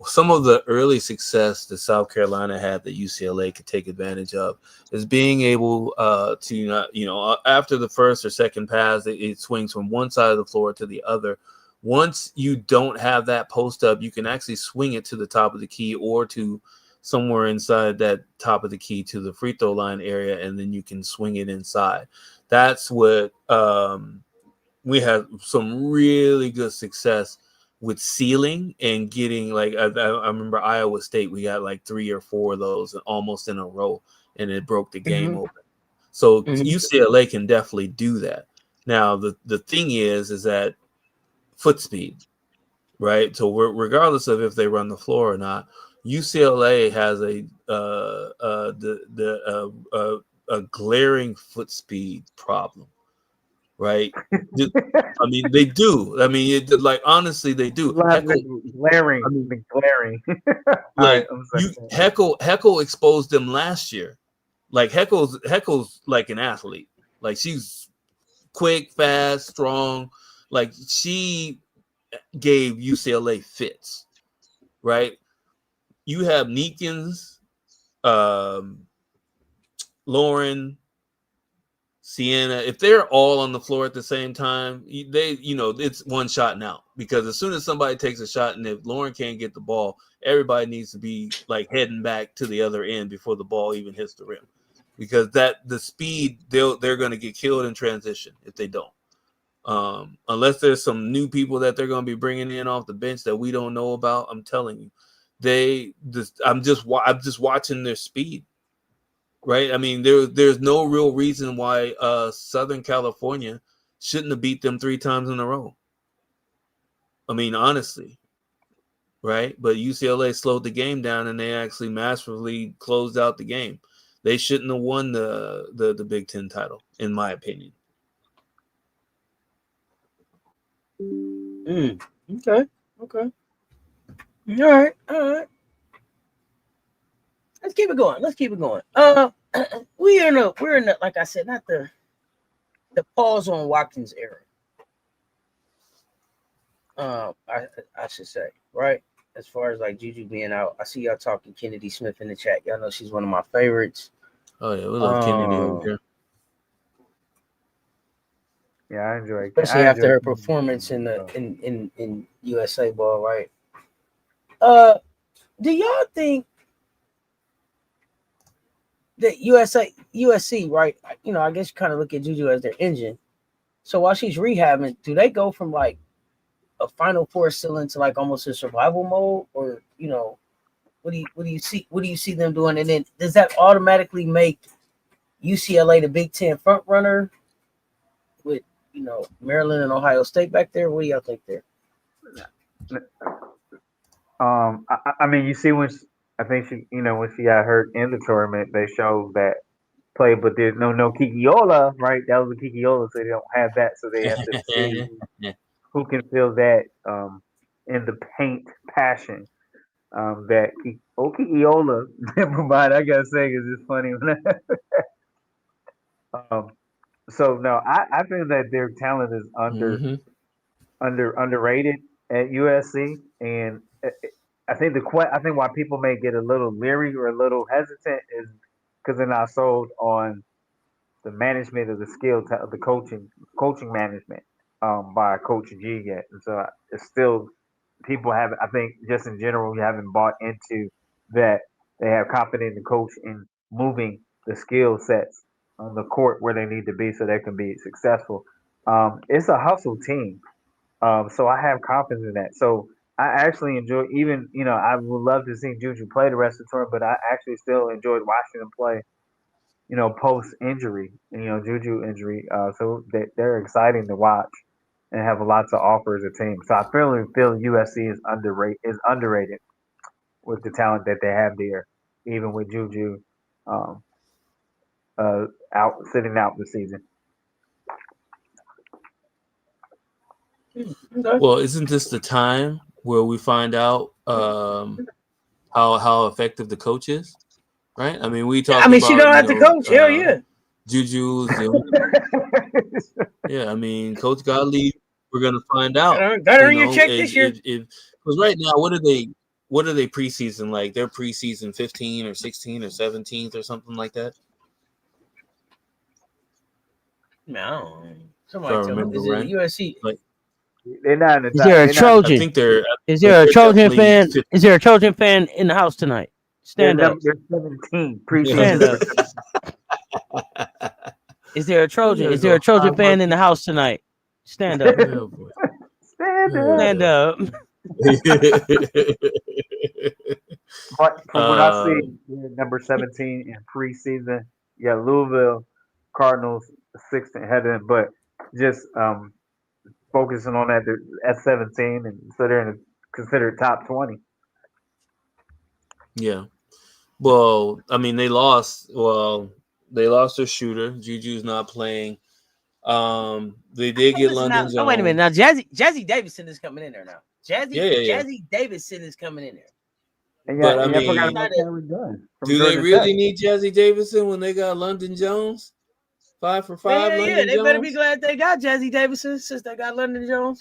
Some of the early success that South Carolina had that UCLA could take advantage of is being able to, after the first or second pass, it swings from one side of the floor to the other. Once you don't have that post up, you can actually swing it to the top of the key or to somewhere inside that top of the key to the free throw line area, and then you can swing it inside. That's what we had some really good success with sealing and getting, like, I remember Iowa State, we got like 3 or 4 of those almost in a row, and it broke the game open. So UCLA can definitely do that. Now, the thing is that foot speed, right? So regardless of if they run the floor or not, UCLA has a glaring foot speed problem, right? I mean, they do. I mean, honestly, they do. Glaring. Like Heckle exposed them last year. Like Heckle's like an athlete. Like, she's quick, fast, strong. Like, she gave UCLA fits, right? You have Neekins, Lauren, Sienna. If they're all on the floor at the same time, it's one shot and out. Because as soon as somebody takes a shot, and if Lauren can't get the ball, everybody needs to be like heading back to the other end before the ball even hits the rim. Because the speed, they're going to get killed in transition if they don't. Unless there's some new people that they're going to be bringing in off the bench that we don't know about. I'm telling you. I'm just watching their speed, right? I mean, there's no real reason why Southern California shouldn't have beat them 3 times in a row. I mean, honestly, right? But UCLA slowed the game down, and they actually masterfully closed out the game. They shouldn't have won the Big Ten title, in my opinion. Okay. All right. Let's keep it going. We're in the, like I said, not the pause on Watkins era. I should say, right? As far as like JuJu being out, I see y'all talking Kennedy Smith in the chat. Y'all know she's one of my favorites. Oh yeah, we love Kennedy over here. Yeah, I enjoy, especially after her performance in USA ball, right? Do y'all think that USC, right? I guess you kind of look at JuJu as their engine. So while she's rehabbing, do they go from like a Final Four ceiling to like almost a survival mode, or what do you see them doing? And then does that automatically make UCLA the Big Ten front runner with Maryland and Ohio State back there? What do y'all think there? I mean, you see when I think she, when she got hurt in the tournament, they showed that play, but there's no Kikiola, right? That was a Kikiola, so they don't have that, so they have to see who can feel that in the paint passion that Kikiola. Never mind, I gotta say, it's just funny when So no, I feel that their talent is Mm-hmm. underrated at USC, and I think I think why people may get a little leery or a little hesitant is because they're not sold on the management of the of the coaching management by Coach G yet, and so it's still people haven't. I think just in general, you haven't bought into that they have confidence in the coach in moving the skill sets on the court where they need to be so they can be successful. It's a hustle team, so I have confidence in that. So I actually enjoy even I would love to see Juju play the rest of the tour, but I actually still enjoyed watching him play. Post injury, Juju injury. So they're exciting to watch and have a lot to offer as a team. So I feel USC is underrated with the talent that they have there, even with Juju um, sitting out the season. Okay. Well, isn't this the time where we find out how effective the coach is? Right? I mean, we talked about she don't have to coach. Hell yeah. Juju's the only. Yeah, I mean, Coach Gottlieb. We're gonna find out. Got her in your check this year. Because right now, what are they preseason like? They're preseason 15 or 16 or 17th or something like that. No, somebody tell me. Is it right. USC? Like, they're not in the is there a Trojan? I think they're. Is there a Trojan fan? Is there a Trojan fan in the house tonight? Stand up. They're 17 preseason. Stand up. Is there a Trojan? Is there a Trojan fan in the house tonight? Stand up. Oh, boy. Stand up. But from what I see, number 17 in preseason, yeah, Louisville Cardinals 16th headed, but just focusing on that at 17, and so they're in a considered top 20. Yeah. Well, I mean, they lost. Well, they lost their shooter. Juju's not playing. They did get London Jones. Oh, wait a minute. Now, Jazzy Davidson is coming in there now. Jazzy Davidson is coming in there. And but I mean, do they really need Jazzy Davidson when they got London Jones? 5 for 5. Yeah, they better be glad they got Jazzy Davidson since they got London Jones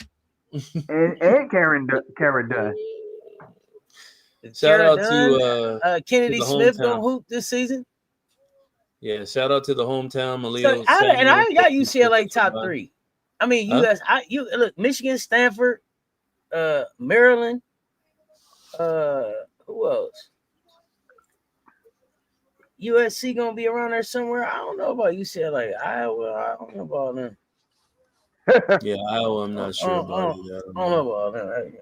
and Karen Dunn. Shout out to Kennedy Smith gonna hoop this season. Yeah, shout out to the hometown Malio. So I got UCLA top 3. I mean, look, Michigan, Stanford, Maryland. Who else? USC gonna be around there somewhere. I don't know about UCLA. Iowa, I don't know about them. Yeah, Iowa, I'm not sure about it. I don't know about them.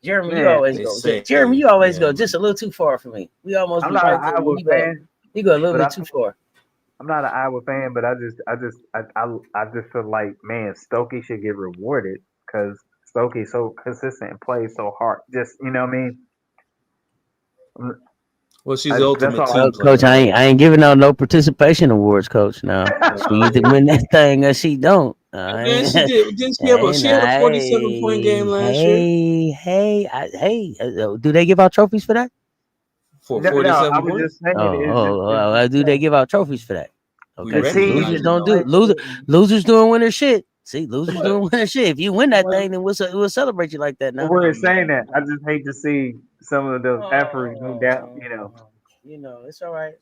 Jeremy, you always go. Jeremy, you always go just a little too far for me. We almost. I'm not an Iowa fan. You go a little bit too far. I'm not an Iowa fan, but I just feel like, man, Stokey should get rewarded because Stokey's so consistent and plays so hard. Just what I mean. Well, she's the ultimate team player. Coach, I ain't giving out no participation awards, Coach. Now she either win that thing or she don't. Man, she did. Didn't she have a 47-point game last year? Hey, do they give out trophies for that? For 47 points? Just saying do they give out trophies for that? Okay, losers don't do losers doing winner shit. See, losers doing winner shit. If you win that thing, then we'll celebrate you like that. Now we're saying that. I just hate to see some of those efforts go down. It's all right.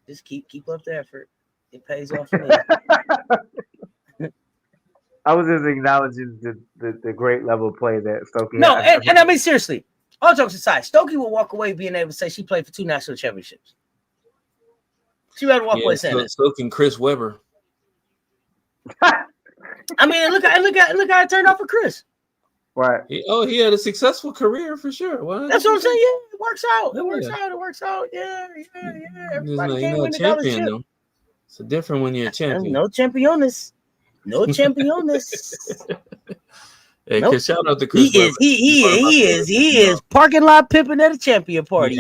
Just keep up the effort. It pays off. I was just acknowledging the great level of play that Stokey. No, and I mean seriously. All jokes aside, Stokey will walk away being able to say she played for 2 national championships. She better walk away saying that. Stokey and Chris Webber. I mean, look how it turned out for Chris. Right. He had a successful career for sure. That's what I'm saying. Yeah, it works out. It works out. Yeah. Everybody can't win the champion though. It's different when you're a champion. No championes. Hey, nope. Shout out to Chris. He is parking lot pimping at a champion party.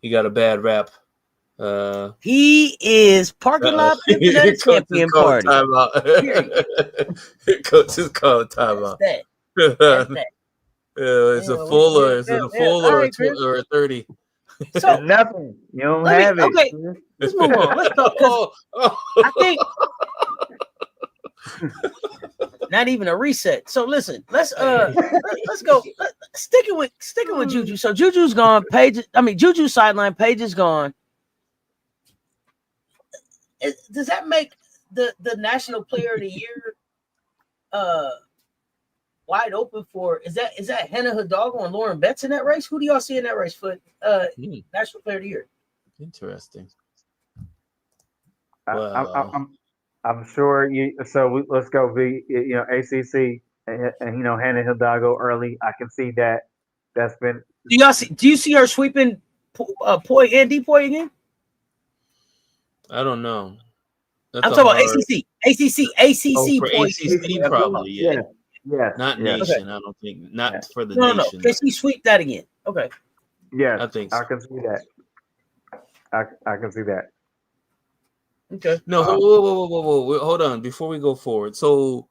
He got a bad rap. He is parking lot pimping at a champion party. Coach is called timeout. That's that. It's a full or is it a full or a 30? So nothing. You don't have it. Okay, let's move on. Let's talk. Not even a reset. So listen, let's go. Sticking with JuJu. So JuJu's gone. JuJu's sideline. Paige is gone. Does that make the National Player of the Year wide open for? Is that Hannah Hidalgo and Lauren Betts in that race? Who do y'all see in that race for National Player of the Year? Interesting. I'm sure you. So let's go. ACC and Hannah Hidalgo early. I can see that. That's been. Do you see her sweeping POY and DPOY again? I don't know. I'm talking about ACC for POY. ACC probably, yeah. Not nation. Okay. I don't think. Not for the No. nation. Can she sweep that again? Okay. Yeah, I think so. I can see that. I can see that. Okay. No, whoa. Hold on. Before we go forward. So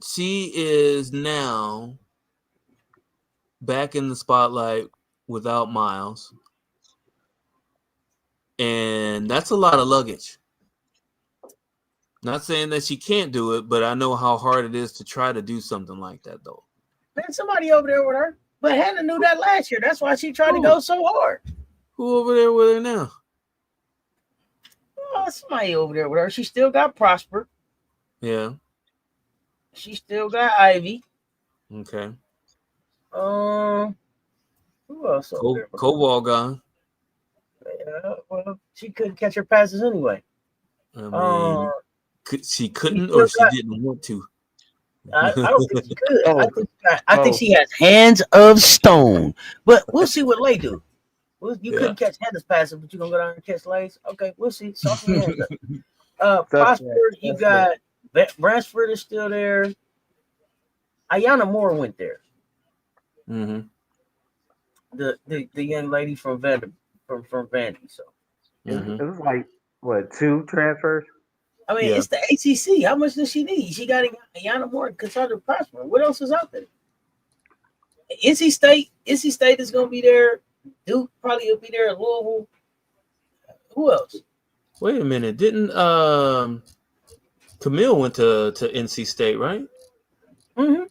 she is now back in the spotlight without Miles. And that's a lot of luggage. Not saying that she can't do it, but I know how hard it is to try to do something like that, though. Man, somebody over there with her. But Hannah knew that last year. That's why she tried to go so hard. Who over there with her now? Oh, somebody over there with her. She still got Prosper. Yeah. She still got Ivy. Okay. Who else over there? Koval gone. Yeah, well, she couldn't catch her passes anyway. I mean, she couldn't, or she didn't want to. I don't think she could. I think she has hands of stone. But we'll see what Lay do. You couldn't catch Hannah's passes, but you're gonna go down and catch Lay's. Okay, we'll see. Soften your hands up. Prosper, you got Bransford is still there. Ayanna Moore went there. Mm-hmm. The young lady from Vandy. So it was like what, 2 transfers? I mean, it's the ACC. How much does she need? She got Ayanna Moore and Cassandra Prosper. What else is out there? NC State is going to be there. Duke probably will be there. Louisville. Who else? Wait a minute. Didn't Camille went to NC State, right? Mm-hmm.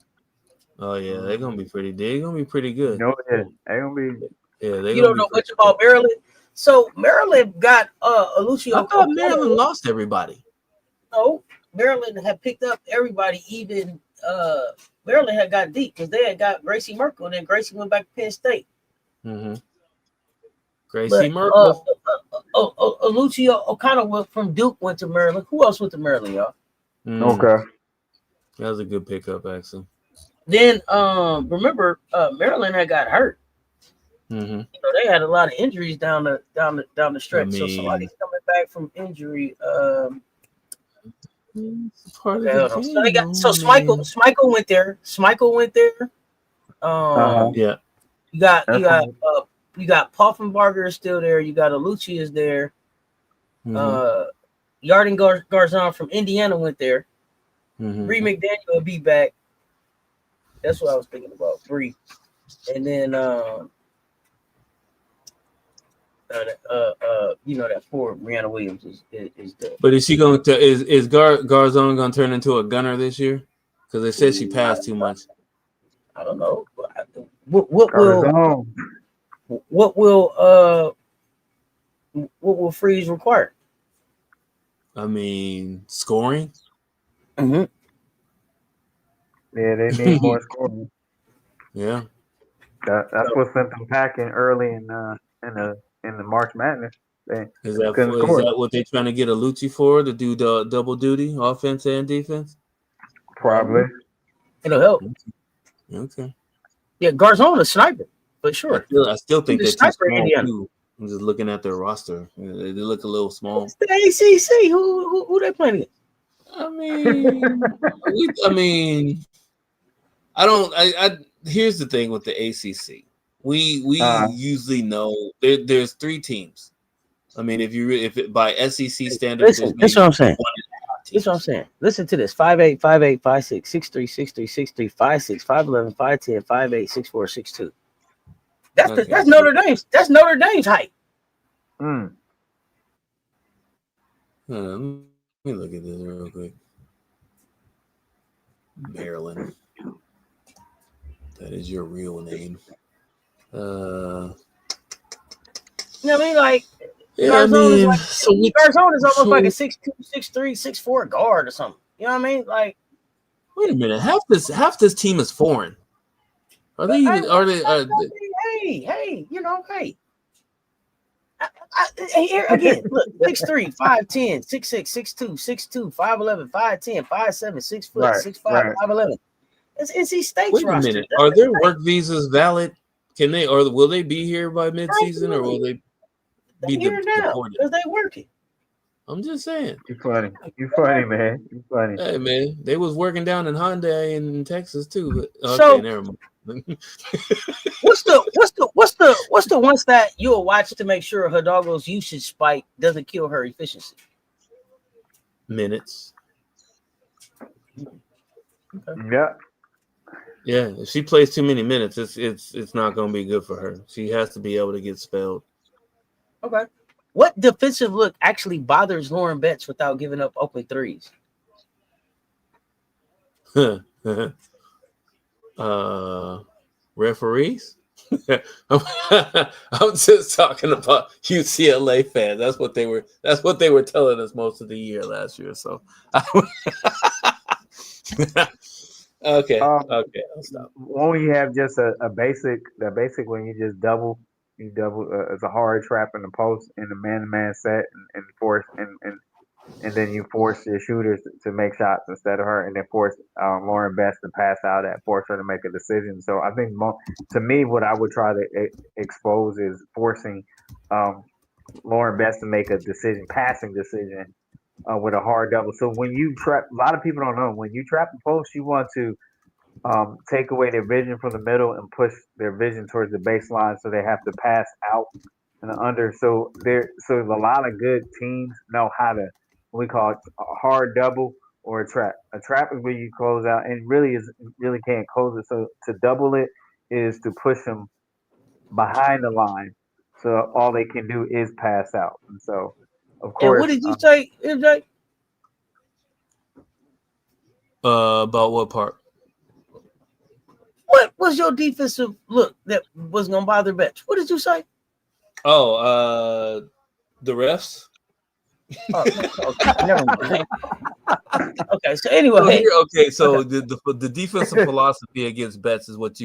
Oh yeah, they're gonna be pretty. They're gonna be pretty good. No, they're gonna be. Yeah, they. You don't know much about Maryland. So Maryland got Lucio. I thought Maryland lost everybody. No, Maryland had picked up everybody. Even Maryland had got deep because they had got Gracie Merkel, and then Gracie went back to Penn State. Mm-hmm. Gracie Merkel. Lucio O'Connell from Duke went to Maryland. Who else went to Maryland, y'all? Okay, that was a good pickup, actually. Then remember Maryland had got hurt. Mm-hmm. They had a lot of injuries down the stretch. So somebody's coming back from injury. So they got Schmeichel went there. You got Poffenbarger is still there. You got Alucci is there. Yarden Garzon from Indiana went there. Bree McDaniel will be back. That's what I was thinking about. Bree, and then that forward Brianna Williams is there. But is she going to is Garzon going to turn into a gunner this year? Because they said she passed too much. I don't know. What will Freeze require? I mean, scoring. Mm-hmm. Yeah, they need more scoring. Yeah, that's what sent them packing early in the March Madness. Is that what they're trying to get Alucci for, to do the double duty, offense and defense? Probably. It'll help. Okay. Yeah, Garzon a sniper, for sure. I still think they're too small too. I'm just looking at their roster. They look a little small. It's the ACC. Who they playing against? I mean, here's the thing with the ACC. We usually know there's 3 teams. I mean, if by SEC standards, listen, that's what I'm saying. That's what I'm saying. Listen to this: 5'8", 5'8", 5'6", 6'3", 6'3", 6'3", 5'6", 5'11", 5'10", 5'8", 6'4", 6'2". That's Notre Dame's. That's Notre Dame's height. Let Let me look at this real quick. Maryland. That is your real name. You know what I mean? Like, Yeah, Garzone's like Garzone is almost like a 6'2", 6'3", 6'4" guard or something. You know what I mean? Like, wait a minute. Half this team is foreign. Are they even? Hey, you know, hey. Here again, look, 6'3", 5'10", 6'6", 6'2", 6'2", 5'11", 5'10", 5'7", 6', Right, 6'5", right. 5'11". It's NC State's Wait a roster. minute. Are their work visas valid? Can they, or will they be here by midseason, or will they be here now deported? because they working? I'm just saying. You funny. You funny, man. You funny. Hey, man, they was working down in Hyundai in Texas too. But, okay, So never mind. what's the one stat you'll watch to make sure Hidalgo's usage spike doesn't kill her efficiency? Minutes. Okay. Yeah. Yeah, if she plays too many minutes, it's not going to be good for her. She has to be able to get spelled. Okay. What defensive look actually bothers Lauren Betts without giving up open threes? Referees? I'm just talking about UCLA fans. That's what they were telling us most of the year last year. So okay, I'll stop. When you have just a basic, when you just double, it's a hard trap in the post in the man-to-man set and force and then you force your shooters to make shots instead of her, and then force Lauren Best to pass out at, force her to make a decision. So I think to me, what I would try to expose is forcing Lauren Best to make a passing decision with a hard double. So when you trap, a lot of people don't know, when you trap the post, you want to take away their vision from the middle and push their vision towards the baseline, so they have to pass out and under. So a lot of good teams know how to, what we call it, a hard double or a trap. A trap is where you close out and really can't close it. So to double it is to push them behind the line, so all they can do is pass out. And so, of And what course, did you say, MJ? About what part? What was your defensive look that was gonna bother Betts? What did you say? Oh, the refs. Okay, never mind. Okay, so anyway, so the defensive philosophy against Betts is what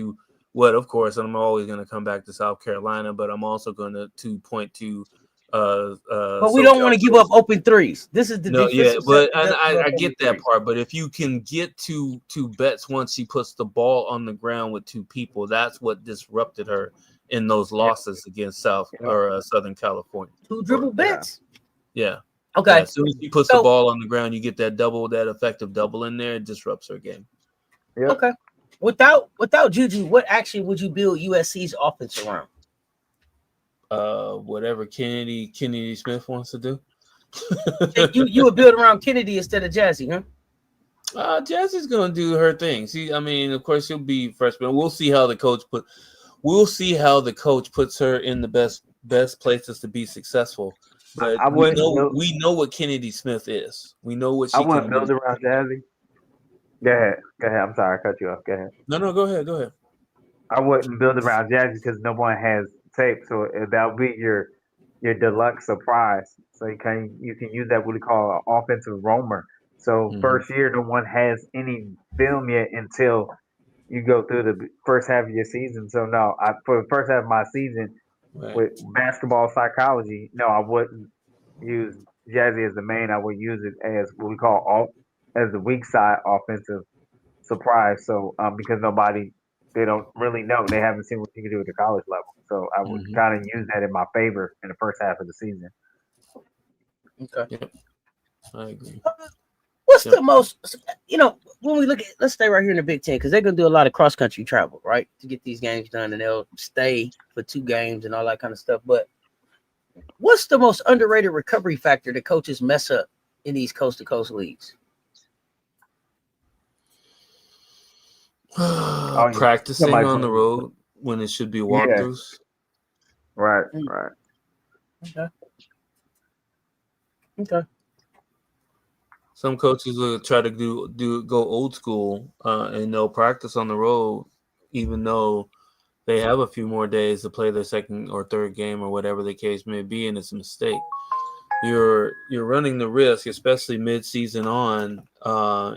of course, and I'm always going to come back to South Carolina, but I'm also going to point to but we don't want to give up open threes. This is the defensive. But and I get that part, but if you can get to Betts once she puts the ball on the ground with two people, that's what disrupted her in those losses against Southern California. Two dribble Betts. Yeah. Okay. Yeah, as soon as she puts the ball on the ground, you get that effective double in there. It disrupts her game. Yeah. Okay. Without JuJu, what action would you build USC's offense around? Whatever Kennedy Smith wants to do. you would build around Kennedy instead of Jazzy, huh? Jazzy's gonna do her thing. Of course she'll be freshman. We'll see how the coach puts her in the best places to be be But we know what Kennedy Smith is. We know what she can do. I wouldn't build around Jazzy. Go ahead. I'm sorry, I cut you off. Go ahead. No, go ahead. I wouldn't build around Jazzy because no one has tape, so that'll be your deluxe surprise. So you can use that what we call an offensive roamer. So first year, no one has any film yet until you go through the first half of your season. So no, for the first half of my season with basketball psychology, no, I wouldn't use Jazzy as the main. I would use it as what we call as the weak side offensive surprise. So because they don't really know, they haven't seen what you can do at the college level. So I would kind of use that in my favor in the first half of the season. Okay. Yep. I agree. What's the most, when we look at, let's stay right here in the Big Ten, because they're going to do a lot of cross-country travel, right, to get these games done, and they'll stay for 2 games and all that kind of stuff. But what's the most underrated recovery factor that coaches mess up in these coast-to-coast leagues? Practicing on the road when it should be walkthroughs. Yeah. Right. Okay. Some coaches will try to go old school, and they'll practice on the road, even though they have a few more days to play their second or third game or whatever the case may be, and it's a mistake. You're running the risk, especially mid-season on,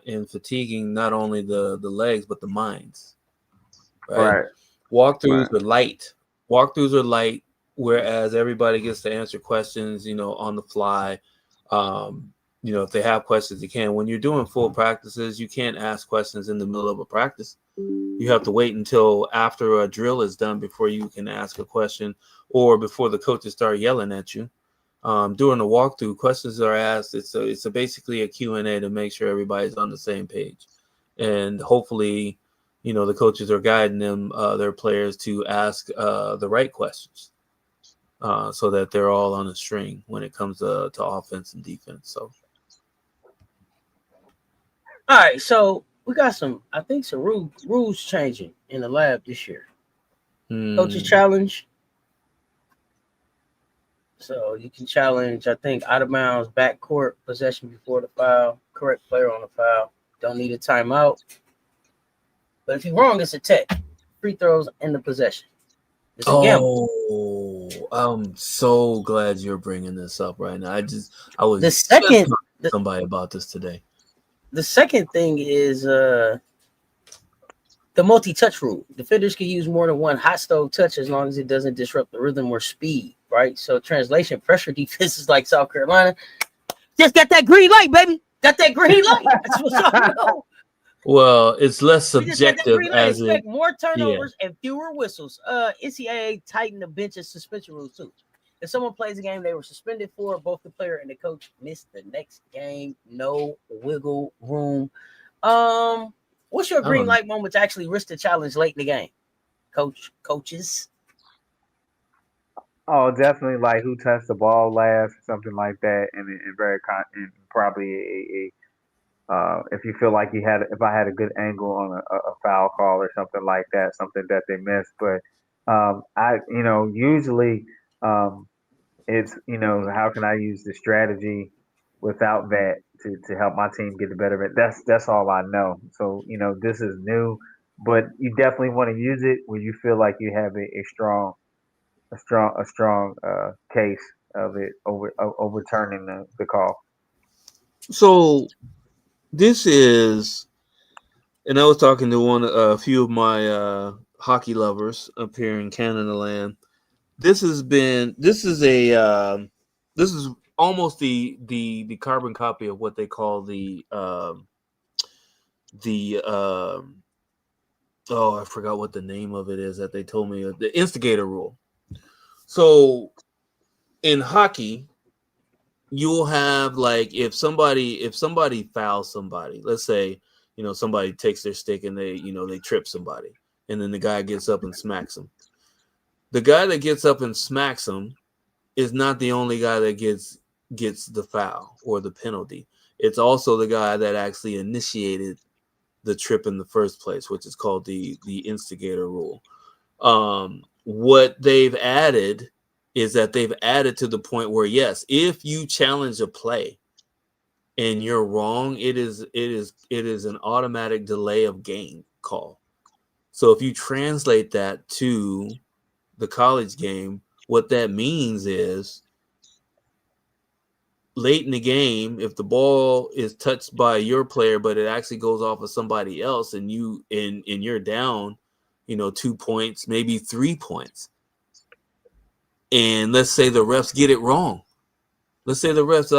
in fatiguing not only the legs but the minds. Right. Walkthroughs are light. Walkthroughs are light, whereas everybody gets to answer questions, on the fly. If they have questions, they can. When you're doing full practices, you can't ask questions in the middle of a practice. You have to wait until after a drill is done before you can ask a question, or before the coaches start yelling at you. During the walkthrough, questions are asked. It's basically a Q&A to make sure everybody's on the same page, and hopefully, the coaches are guiding them, their players, to ask the right questions, so that they're all on a string when it comes to offense and defense. So, all right, so we got some rules changing in the lab this year. Coaches challenge. So you can challenge, I think, out of bounds, backcourt, possession before the foul, correct player on the foul. Don't need a timeout. But if you're wrong, it's a tech. Free throws in the possession. It's a gamble. Oh, I'm so glad you're bringing this up right now. I was the second somebody about this today. The second thing is the multi-touch rule. Defenders can use more than one hot stove touch as long as it doesn't disrupt the rhythm or speed, right? So translation, pressure defenses like South Carolina just got that green light, baby. Got that green light. That's what's up. No. Well, it's less subjective as expect more turnovers and fewer whistles. NCAA tightened the bench's suspension rules too. If someone plays a game they were suspended for, both the player and the coach miss the next game. No wiggle room. What's your green light moment to actually risk the challenge late in the game, coaches? Oh, definitely, like who touched the ball last, something like that, and probably if you feel like if I had a good angle on a foul call or something like that, something that they missed. But usually it's how can I use the strategy without that to help my team get the better of it. That's all I know. So this is new, but you definitely want to use it when you feel like you have a strong case of it overturning the call. So this is, and I was talking to a few of my hockey lovers up here in Canada land. This is almost the carbon copy of what they call the I forgot what the name of it is that they told me, the instigator rule. So in hockey, you'll have, like, if somebody fouls somebody, let's say, somebody takes their stick and they trip somebody, and then the guy gets up and smacks them. The guy that gets up and smacks them is not the only guy that gets the foul or the penalty. It's also the guy that actually initiated the trip in the first place, which is called the instigator rule. What they've added is that they've added to the point where, yes, if you challenge a play and you're wrong, it is an automatic delay of game call. So if you translate that to the college game, what that means is, late in the game, if the ball is touched by your player, but it actually goes off of somebody else, and you're down, 2 points, maybe 3 points, and let's say the refs get it wrong. Let's say the refs,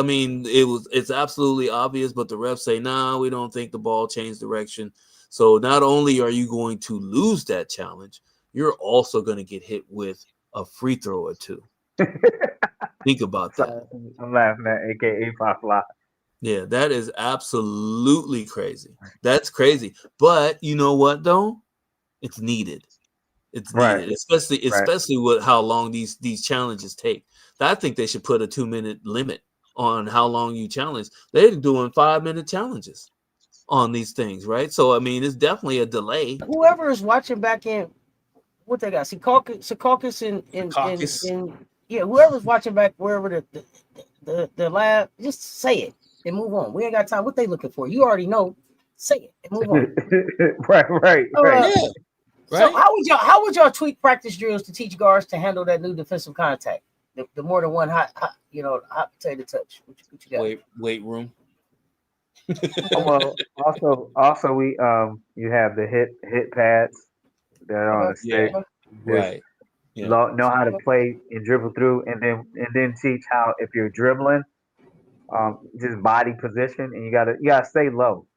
it's absolutely obvious, but the refs say, nah, we don't think the ball changed direction. So not only are you going to lose that challenge, you're also going to get hit with a free throw or two. Think about that. I'm laughing at AKA Pop Fly. Yeah, that is absolutely crazy. That's crazy. But you know what, though? It's needed. It's needed, especially with how long these challenges take. I think they should put a 2-minute limit on how long you challenge. They're doing 5-minute challenges on these things, right? So it's definitely a delay. Whoever is watching back in, what they got? Secaucus and whoever's watching back wherever the lab, just say it. and move on. We ain't got time. What they looking for? You already know. Say it and move on. right. Yeah, So right. how would y'all tweak practice drills to teach guards to handle that new defensive contact? The more than one hot potato touch. What you got? Weight room. Well, also we you have the hit pads that are on the Yeah. stick. Just Right. Yeah. know how to play and dribble through, and then teach how if you're dribbling, just body position, and you gotta stay low.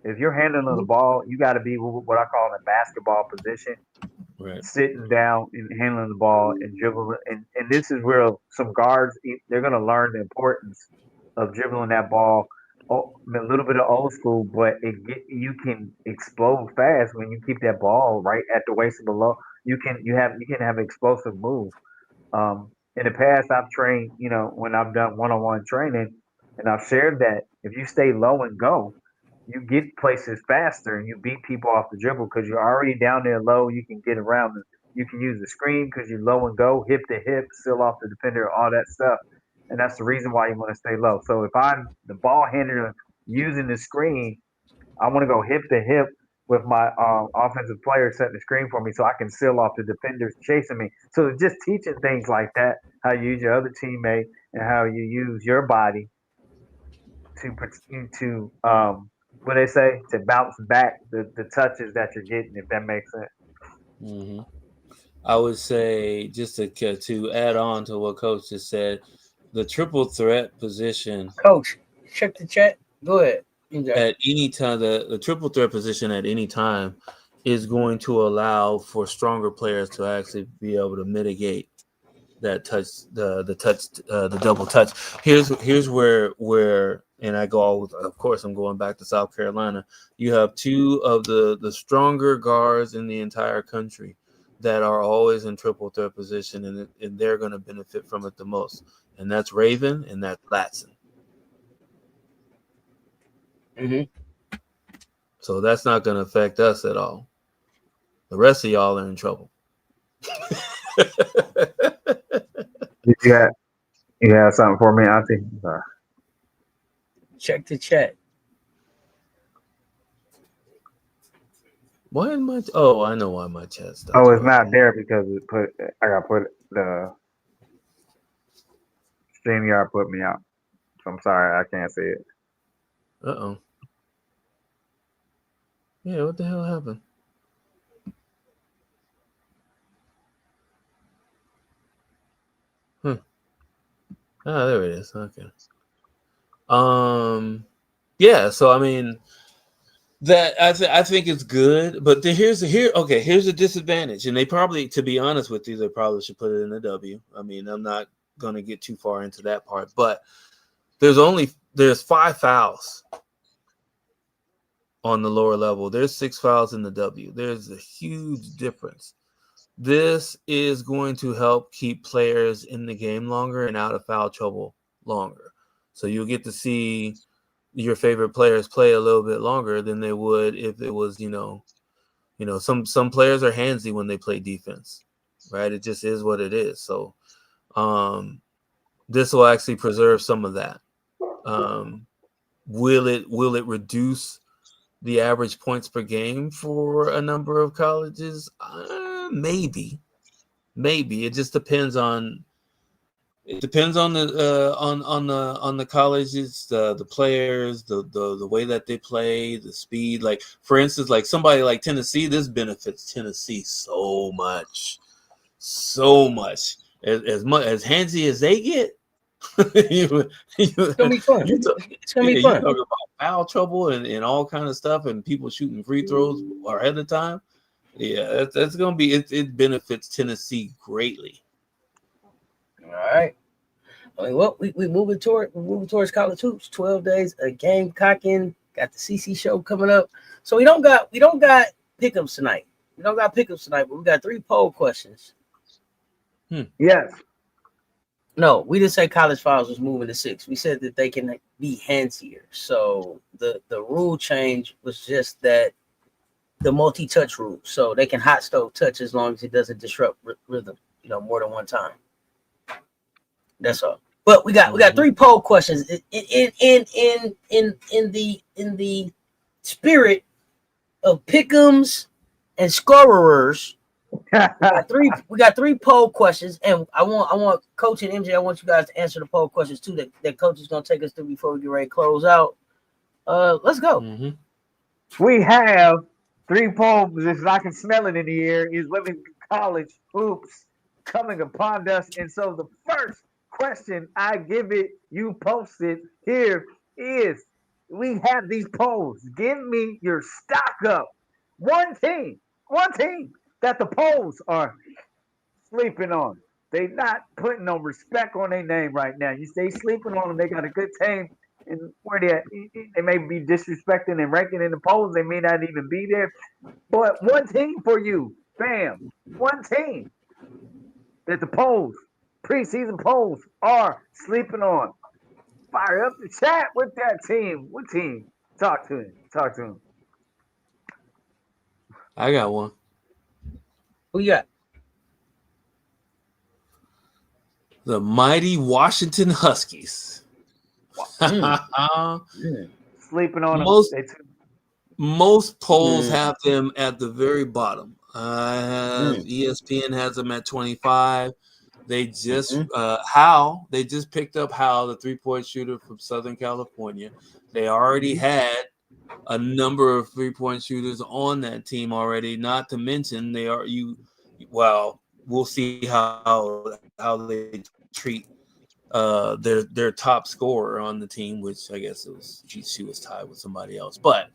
If you're handling the ball, you got to be what I call in a basketball position, Right. sitting down and handling the ball and dribbling. And this is where some guards they're gonna learn the importance of dribbling that ball. A little bit of old school, but you can explode fast when you keep that ball right at the waist and below. You can have an explosive move. In the past, I've trained, when I've done one-on-one training, and I've shared that if you stay low and go, you get places faster and you beat people off the dribble because you're already down there low. You can get around them. You can use the screen because you're low and go, hip to hip, seal off the defender, all that stuff. And that's the reason why you want to stay low. So if I'm the ball handler using the screen, I want to go hip to hip with my offensive player setting the screen for me so I can seal off the defenders chasing me. So just teaching things like that, how you use your other teammate and how you use your body to what they say, to bounce back the touches that you're getting, if that makes sense. Mm-hmm. I would say just to add on to what Coach just said, the triple threat position Coach, check the chat. Go ahead. at any time, the triple threat position at any time is going to allow for stronger players to actually be able to mitigate that touch, the double touch. Here's where and I go all, of course I'm going back to South Carolina. You have two of the stronger guards in the entire country that are always in triple threat position, and they're going to benefit from it the most. And that's Raven and that's Latson. Mm-hmm. So that's not going to affect us at all. The rest of y'all are in trouble. You have something for me, Auntie? Sorry. Check the chat. Why in my? Oh, I know why my chat stopped. Oh, it's not there because I got put the StreamYard put me out. So I'm sorry, I can't see it. Uh-oh. Yeah, what the hell happened? Ah, there it is. Okay. Yeah, so I mean that I think it's good, but here's the disadvantage. And they probably, to be honest with you, they probably should put it in a W. I mean, I'm not gonna get too far into that part, but there's 5 fouls on the lower level. There's 6 fouls in the W. There's a huge difference. This is going to help keep players in the game longer and out of foul trouble longer. So you'll get to see your favorite players play a little bit longer than they would if it was, some players are handsy when they play defense, right? It just is what it is. So this will actually preserve some of that. Will it reduce the average points per game for a number of colleges? Maybe. It just depends on the on the colleges, the players, the way that they play, the speed. Like for instance, like somebody like Tennessee, this benefits Tennessee so much. As much as handsy as they get. It's gonna be fun. It's gonna be fun. You talk about foul trouble and all kind of stuff, and people shooting free throws ahead of time. Yeah, that's gonna be it. It benefits Tennessee greatly. All right. I mean, well, we're moving towards college hoops. 12 days of game cocking. Got the CC show coming up. So we don't got pickups tonight. But we got 3 poll questions. Yes. No, we didn't say college fouls was moving to 6. We said that they can be handsier. So the rule change was just that the multi-touch rule. So they can hot stove touch as long as it doesn't disrupt rhythm, more than one time. That's all. But we got 3 poll questions in the spirit of pick'ems and scorers. We got three poll questions, and I want Coach and MJ. I want you guys to answer the poll questions too. That Coach is gonna take us through before we get ready to close out. Let's go. We have 3 poll positions. I can smell it in the air. Is women's college hoops coming upon us? And so the first question I give it, you posted here is: we have these polls. Give me your stock up. One team that the polls are sleeping on. They not putting no respect on their name right now. You stay sleeping on them. They got a good team, and where they may be disrespecting and ranking in the polls. They may not even be there. But one team for you, fam. One team that the polls, preseason polls, are sleeping on. Fire up the chat with that team. What team? Talk to him. I got one. Who you got? The mighty Washington Huskies. Sleeping on most polls have them at the very bottom. ESPN has them at 25. They just they just picked up Hal, the 3-point shooter from Southern California. They already had a number of 3-point shooters on that team already. Not to mention we'll see how they treat their top scorer on the team, which I guess she was tied with somebody else. But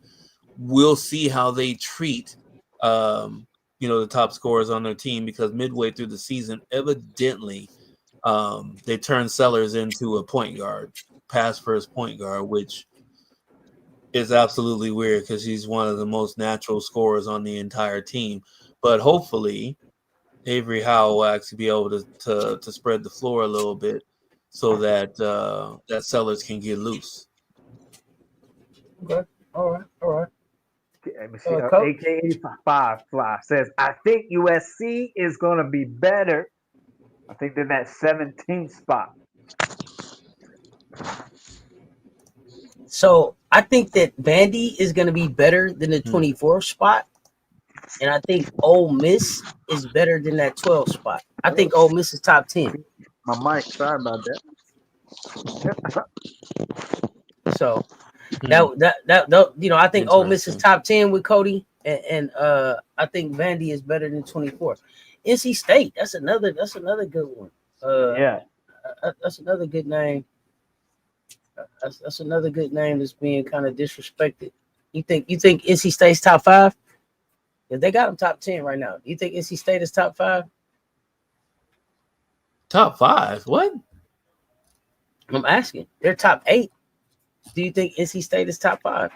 we'll see how they treat the top scorers on their team, because midway through the season, evidently they turned Sellers into a point guard, pass first point guard, which is absolutely weird because he's one of the most natural scorers on the entire team. But hopefully Avery Howell will actually be able to spread the floor a little bit so that that Sellers can get loose. Okay. All right. AK85 Fly says, I think USC is going to be better. I think they're that 17th spot. So I think that Vandy is going to be better than the 24th spot. And I think Ole Miss is better than that 12th spot. I think Ole Miss is top 10. My mic, sorry about that. So that I think Ole Miss is top 10 with Cody, and I think Vandy is better than 24. NC State, that's another good one. That's another good name. That's another good name that's being kind of disrespected. You think NC State's top 5? If they got them top 10 right now, you think NC State is top 5? Top 5? What? I'm asking. They're top 8. Do you think NC State is top 5?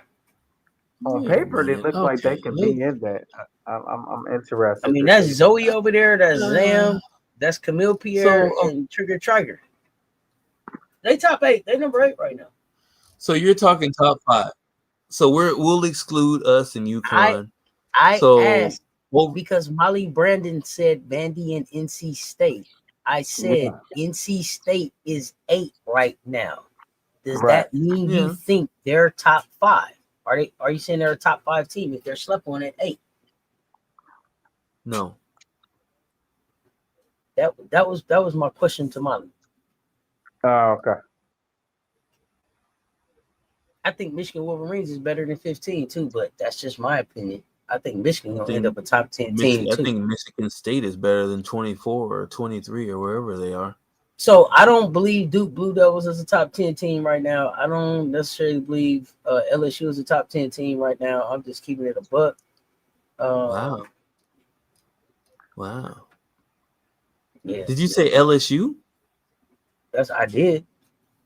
On paper, they look like they can be in that. I'm interested. I mean, that's Zoe over there. That's Zam. That's Camille Pierre and Trigger Triger. They top 8. They number 8 right now. So you're talking top 5. So we'll exclude us and UConn. I asked because Molly Brandon said Vandy and NC State. I said NC State is 8 right now. Does that mean you think they're top 5? Are you saying they're a top 5 team if they're slept on at 8? No. That was my question to Molly. Oh, okay. I think Michigan Wolverines is better than 15 too, but that's just my opinion. I think Michigan will end up a top 10 team too. I think Michigan State is better than 24 or 23 or wherever they are. So I don't believe Duke Blue Devils is a top 10 team right now. I don't necessarily believe LSU is a top 10 team right now. I'm just keeping it a buck. Wow. Yeah. Did you say LSU? I did.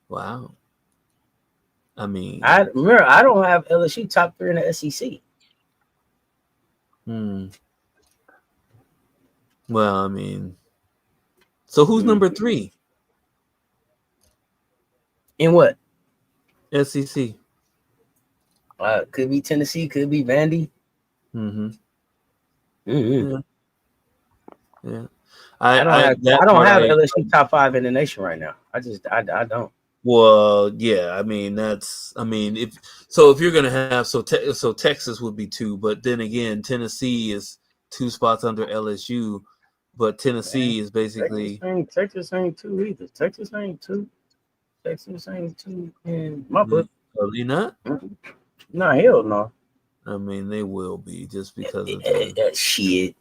Wow. I mean, I don't have LSU top 3 in the SEC. Well, I mean, so who's number 3? In what? SEC. Could be Tennessee, could be Vandy. Yeah. I don't have LSU top 5 in the nation right now. I don't. Well, yeah, I mean if you're gonna have so Texas would be 2, but then again Tennessee is 2 spots under LSU, but Tennessee is basically Texas ain't 2 either. Texas ain't 2 in my book. Are they not? No, hell no. I mean they will be just because of shit.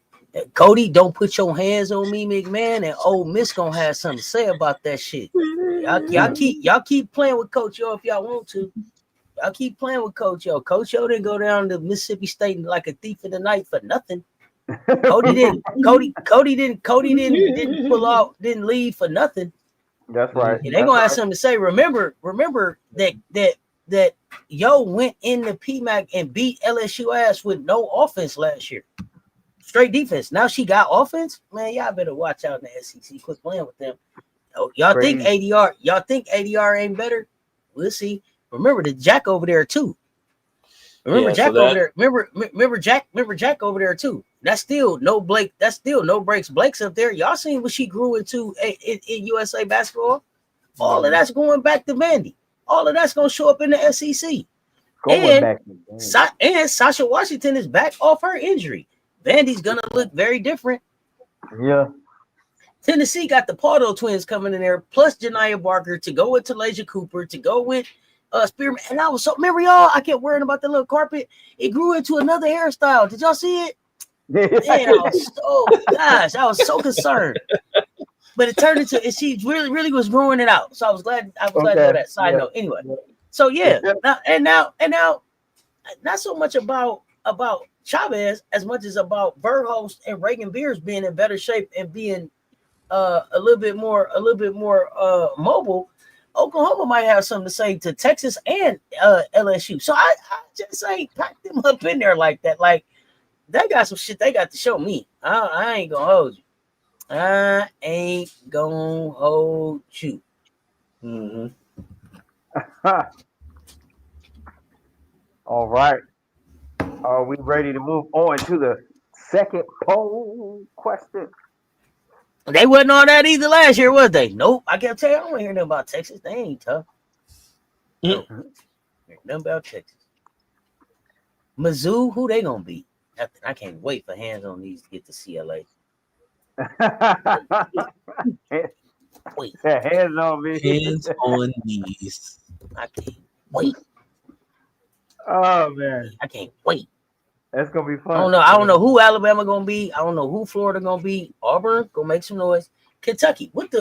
Cody, don't put your hands on me, McMahon, and Ole Miss gonna have something to say about that shit. Y'all keep playing with Coach O if y'all want to. Y'all keep playing with Coach O. Coach O didn't go down to Mississippi State like a thief in the night for nothing. Cody didn't pull out, didn't leave for nothing. That's right. And they gonna have something to say. Remember that Yo went in the PMAC and beat LSU ass with no offense last year. Straight defense. Now she got offense. Man, y'all better watch out in the SEC. Quit playing with them. Y'all think ADR ain't better? We'll see. Remember the Jack over there too. Remember Jack over there too. That's still no Blake. That's still no breaks. Blake's up there. Y'all seen what she grew into in USA basketball? All of that's going back to Vandy. All of that's gonna show up in the SEC. And Sasha Washington is back off her injury. Vandy's gonna look very different. Yeah. Tennessee got the Pardo twins coming in there, plus Janiah Barker to go with Talasia Cooper, to go with Spearman. And I was so remember y'all, I kept worrying about the little carpet. It grew into another hairstyle. Did y'all see it? Man, I was so concerned. But it turned into she really was growing it out. So I was glad to know that. Side note. Anyway. So now not so much about Chavez as much as about Verhulst and Reagan Beers being in better shape and being a little bit more mobile. Oklahoma might have something to say to Texas and LSU. So I just say pack them up in there like that. Like they got some shit they got to show me. I ain't gonna hold you. I ain't gonna hold you. Mm-hmm. All right. Are we ready to move on to the second poll question? They wasn't on that either last year, was they? Nope. I kept telling you, I don't want to hear nothing about Texas. They ain't tough. Nope. Nothing about Texas. Mizzou, who they gonna beat? I can't wait for hands on these to get to CLA. Wait. Hands on me. Hands on knees. I can't wait. Oh man, I can't wait. That's gonna be fun. I don't know who Alabama gonna be. I don't know who Florida gonna be. Auburn gonna make some noise. Kentucky, what he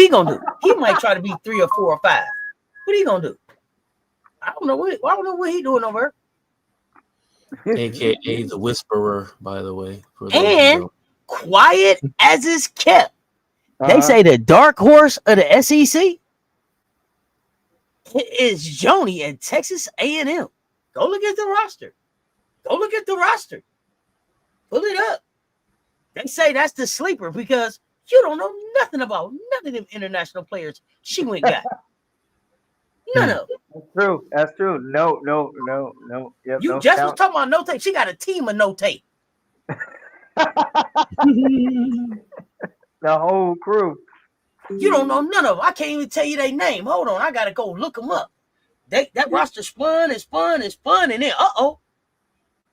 gonna do? He might try to be 3 or 4 or 5. What he gonna do? I don't know what he doing over there. AKA the Whisperer, by the way. And quiet as is kept. They say the dark horse of the SEC is Joni and Texas A&M. Go look at the roster. Pull it up. They say that's the sleeper because you don't know nothing about none of them international players she went got. None of them. That's true. No. Yep, you just was talking about no tape. She got a team of no tape. The whole crew. You don't know none of them. I can't even tell you their name. Hold on. I got to go look them up. That roster spun, and then,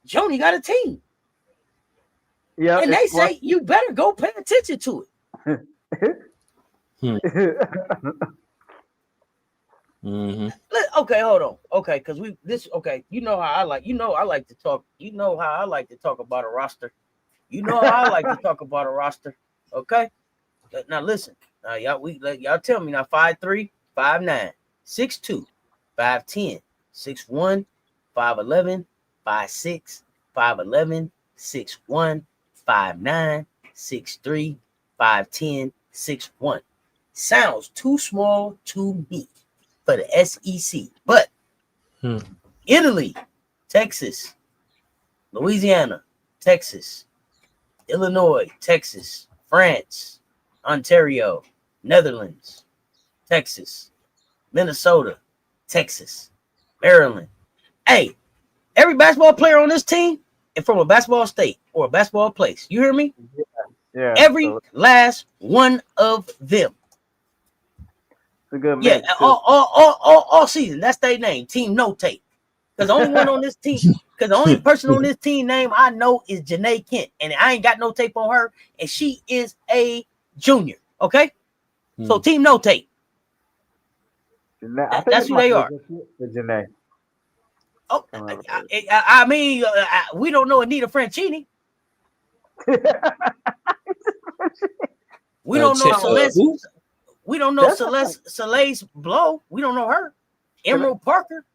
Joni got a team. Yeah, and they say you better go pay attention to it. Mm-hmm. Okay, hold on. Okay, because you know how I like to talk. You know how I like to talk about a roster. You know how I like to talk about a roster. Okay, now listen. Now y'all tell me now. 5'3", 5'9", 6'2", 5'10", 6'1", 5'11", 5'6", 5'11", 6'1", 5'9", 6'3", 5'10", 6'1". Sounds too small to me for the SEC, but Italy, Texas, Louisiana, Texas, Illinois, Texas, France, Ontario, Netherlands, Texas, Minnesota, Texas, Maryland. Hey, every basketball player on this team is from a basketball state or a basketball place. You hear me? Yeah. Every last one of them. It's a good Yeah, mix. all season. That's their name, Team No Tape. Because the only one on this team, because the only person on this team name I know is Janae Kent, and I ain't got no tape on her, and she is a junior. Okay, so Team No Tape. Janae, That's who they are. For Janae. Oh, I mean, we don't know Anita Franchini. We don't know Celeste. We don't know Celeste Blow. We don't know her. Emerald Parker.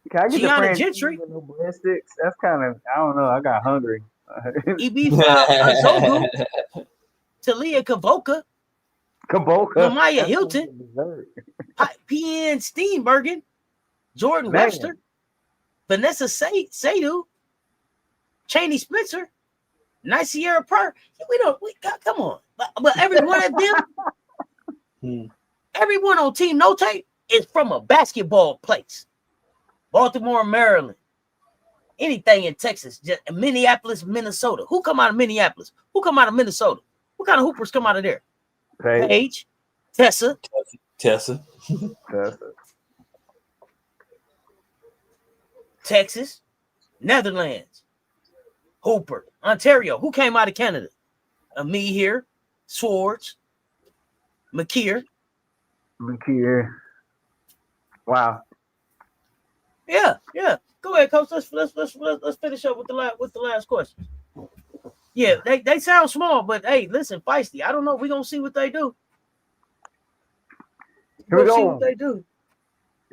Can I get Gianna the Gentry. with no breadsticks? That's kind of, I don't know. I got hungry. EB5 Azogu. Talia Kavoka. Lamaya Hilton. PN Steenbergen. Jordan Webster. Vanessa Sadu. Cheney Spencer. Nicera Purr. Come on. But every one of them, everyone on Team No Tape is from a basketball place. Baltimore, Maryland. Anything in Texas. Just Minneapolis, Minnesota. Who come out of Minneapolis? Who come out of Minnesota? What kind of hoopers come out of there? Paige. Tessa. Texas. Netherlands. Hooper. Ontario. Who came out of Canada? Me here. Swords. McKeer. Wow. Yeah. Go ahead, Coach. Let's finish up with the last question. Yeah, they sound small, but hey, listen, feisty. I don't know. We're gonna see what they do. Here we go. See what they do.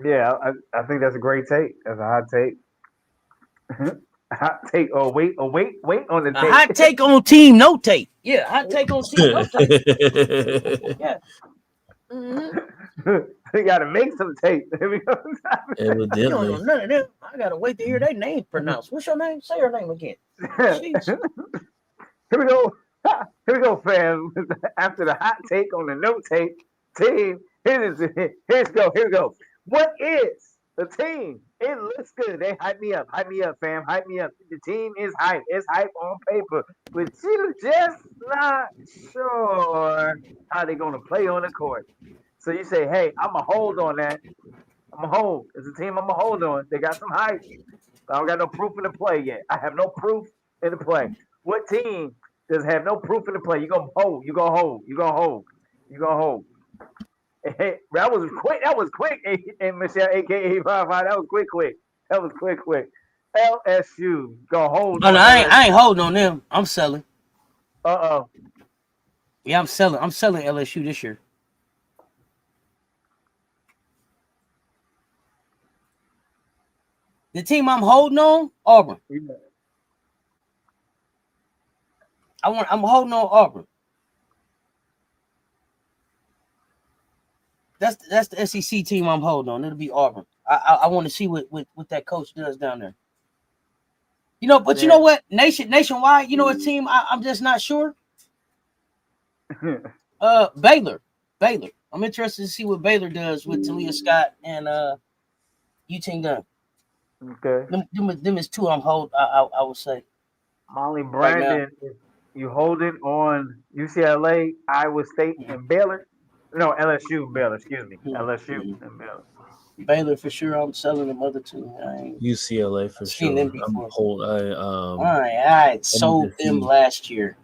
Yeah, I think that's a great take. That's a hot take. Hot take. Wait on the tape. A hot take on Team No Tape. Yeah, hot take on Team No Tape. Yeah. We gotta make some tape. Here we go. You don't know none of them. I gotta wait to hear their name pronounced. What's your name? Say her name again. Here we go. Here we go, fam. After the hot take on the no tape team, here we go. What is the team? It looks good. They hype me up, fam. Hype me up. The team is hype. It's hype on paper, but you just not sure how they're gonna play on the court. So you say, hey, I'm going to hold on that. I'm going to hold. It's a team I'm going to hold on. They got some hype. I don't got no proof in the play yet. I have no proof in the play. What team does have no proof in the play? You're going to hold. You're going to hold. You're going to hold. You're going to hold. Hey, that was quick. That was quick, and Michelle, a.k.a. 55. That was quick. That was quick. LSU. Go hold. Oh, no, I ain't holding on them. I'm selling. Uh-oh. Yeah, I'm selling LSU this year. The team I'm holding on, Auburn. Yeah. I'm holding on Auburn. That's the SEC team I'm holding on. It'll be Auburn. I want to see what that coach does down there. You know, but you know what? Nationwide, you know what team I'm just not sure. Baylor. I'm interested to see what Baylor does with Talia Scott and Eugene Dunn. Okay. Them is two I'm hold. I would say. Molly Brandon, right, you holding on UCLA, Iowa State, and Baylor? No, LSU and Baylor. Excuse me, LSU and Baylor. Baylor for sure. I'm selling them other two. UCLA for sure. I sold them last year.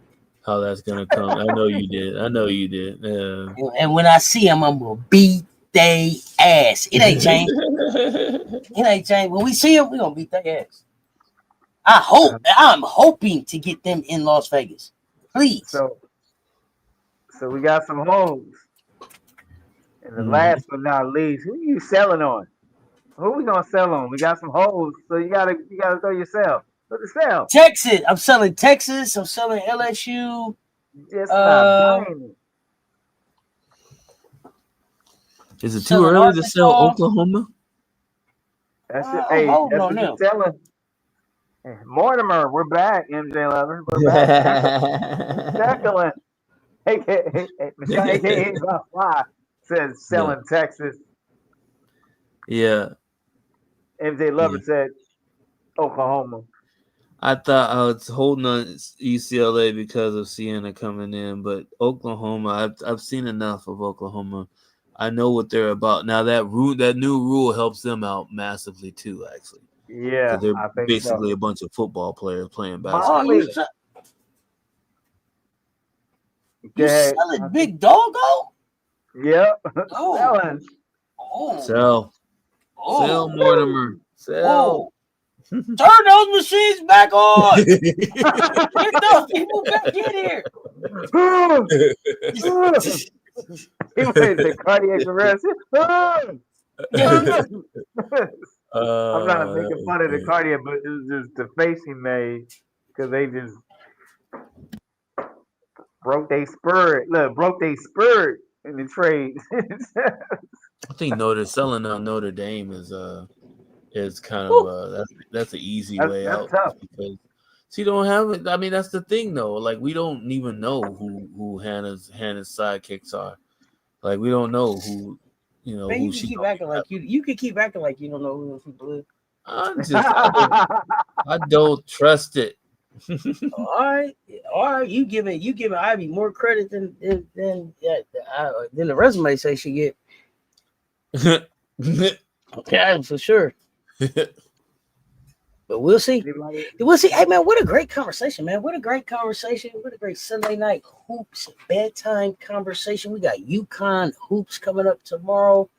How that's gonna come? I know you did. And when I see them, I'm gonna beat they ass. It ain't changed. When we see them, we're gonna beat their ass. I'm hoping to get them in Las Vegas. Please. So we got some homes. And the last but not least, who are you selling on? Who we gonna sell on? We got some holes, so you gotta throw yourself. Look to sell. Texas. I'm selling Texas. I'm selling LSU. Just not buying it. Is it too early to sell Oklahoma? That's it. Hey, that's what you're selling. Mortimer, we're back. MJ Lover, we're back. Jacqueline, AKA Fly, says selling Texas. Yeah. MJ Lover said Oklahoma. I thought I was holding on UCLA because of Siena coming in, but Oklahoma, I've seen enough of Oklahoma. I know what they're about. Now that new rule helps them out massively too, actually. Yeah, Because they're I think basically so. a bunch of football players playing My basketball. only- You selling big doggo? Yep. Oh. Selling. Sell Mortimer. Sell. Turn those machines back on. Get those people back in here. He went to cardiac arrest. I'm not making fun of the cardiac, but it was just the face he made because they just broke their spirit. Look, broke their spirit in the trade. I think selling out Notre Dame is kind of that's an easy way out tough. because you don't have it. I mean, that's the thing though. Like we don't even know who Hannah's sidekicks are. Like we don't know who Man, who you can keep acting like you can keep acting like you don't know who those people is. I don't trust it. All right. You giving Ivy more credit than the resume say she get. Yeah, for sure. But we'll see. Hey man, what a great conversation, man. What a great conversation. What a great Sunday night hoops bedtime conversation. We got UConn hoops coming up tomorrow.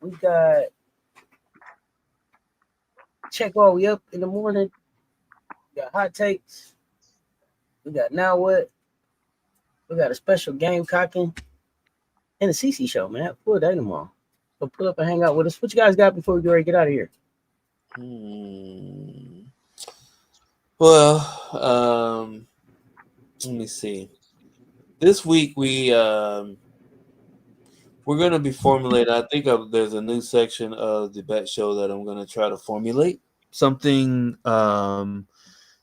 We got check while we up in the morning. We got hot takes. We got now what? We got a special game cocking and a CC show, man. Full day tomorrow. So pull up and hang out with us. What you guys got before we get ready to get out of here? Well, let me see. This week we're going to be formulating. I think there's a new section of the bet show that I'm going to try to formulate something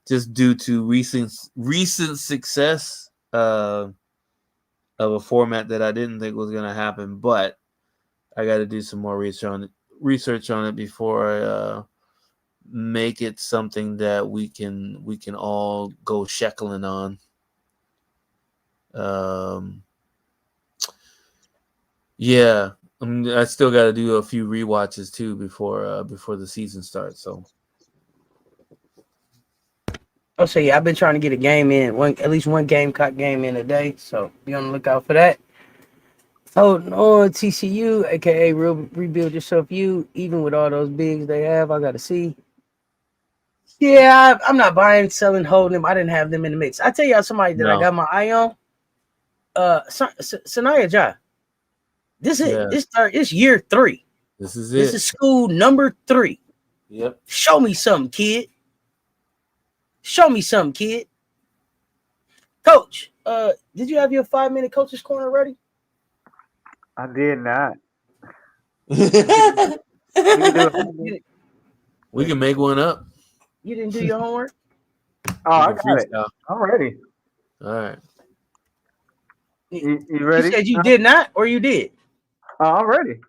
just due to recent success of a format that I didn't think was going to happen, but I got to do some more research on it before I make it something that we can all go sheckling on. Yeah, I still got to do a few rewatches too before the season starts. So. So yeah, I've been trying to get a game in, at least one Gamecock game in a day. So be on the lookout for that. Holding on, TCU, aka Rebuild Yourself U. Even with all those bigs they have, I gotta see. Yeah, I'm not buying, selling, holding them. I didn't have them in the mix. I tell y'all somebody that I got my eye on. Sanaya Ja. This is year 3. This is This is school number 3. Yep. Show me something, kid. Show me something, kid. Coach, did you have your 5-minute coach's corner ready? I did not. We can make one up. You didn't do your homework? Oh, I got it. I'm ready. All right. You ready? You said you did not, or you did? I'm ready.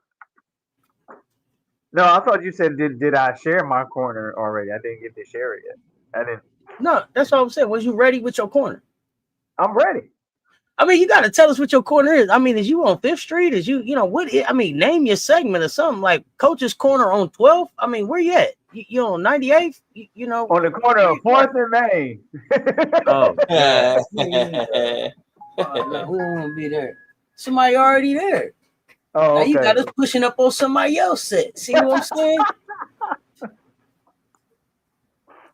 No, I thought you said did I share my corner already? I didn't get to share it yet. I didn't. No, that's what I'm saying. Was you ready with your corner? I'm ready. I mean, you got to tell us what your corner is. I mean, is you on 5th Street? Is what? I mean, name your segment or something like Coach's Corner on 12th. I mean, where you at? You on 98th? You know, on the corner of 4th and Main. Oh, no, we don't want to be there. Somebody already there. Oh, now okay. You got us pushing up on somebody else set. See what I'm saying?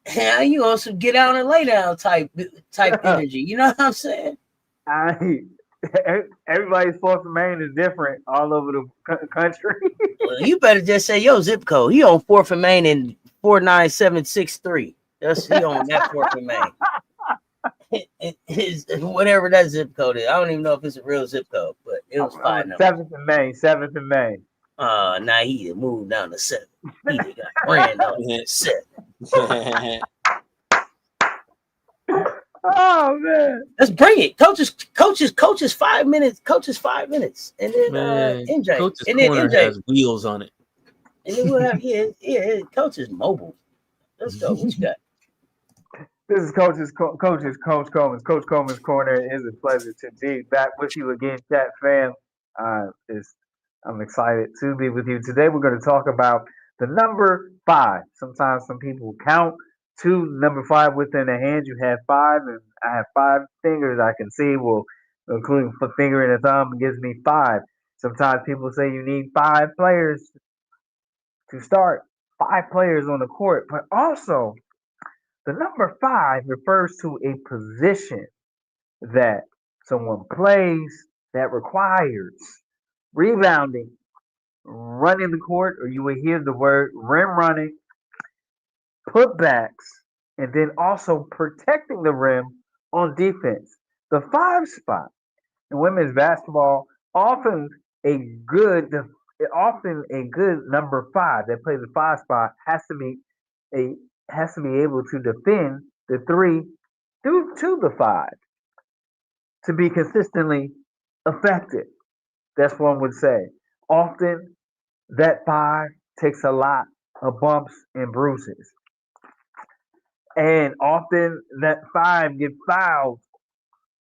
How you on some get down and lay down type energy? You know what I'm saying? Everybody's 4th and Main is different all over the country. Well, you better just say your zip code. He on 4th and Main in 49763. That's he on that 4th and Main. His whatever that zip code is. I don't even know if it's a real zip code, but it was 5 numbers. 7th and Main. Now he moved down to 7. He got ran on 7. Oh man, let's bring it. Coaches 5 minutes. Coaches 5 minutes, and then NJ. Coach's Corner has wheels on it. And then we'll have Coach is mobile. Let's go. What you got? This is Coach Coleman's. Coach Coleman's Corner. It is a pleasure to be back with you again, chat fam. I'm excited to be with you today. We're going to talk about the number 5. Sometimes some people count to number 5 within a hand. You have 5, and I have 5 fingers I can see. Well, including a finger and a thumb, gives me 5. Sometimes people say you need 5 players to start, 5 players on the court, but also the number 5 refers to a position that someone plays that requires rebounding, running the court, or you will hear the word rim running, putbacks, and then also protecting the rim on defense. The 5 spot in women's basketball, often a good number 5 that plays the 5 spot has to be able to defend the 3 through to the 5 to be consistently effective. That's what one would say. Often that 5 takes a lot of bumps and bruises. And often that 5 gets fouled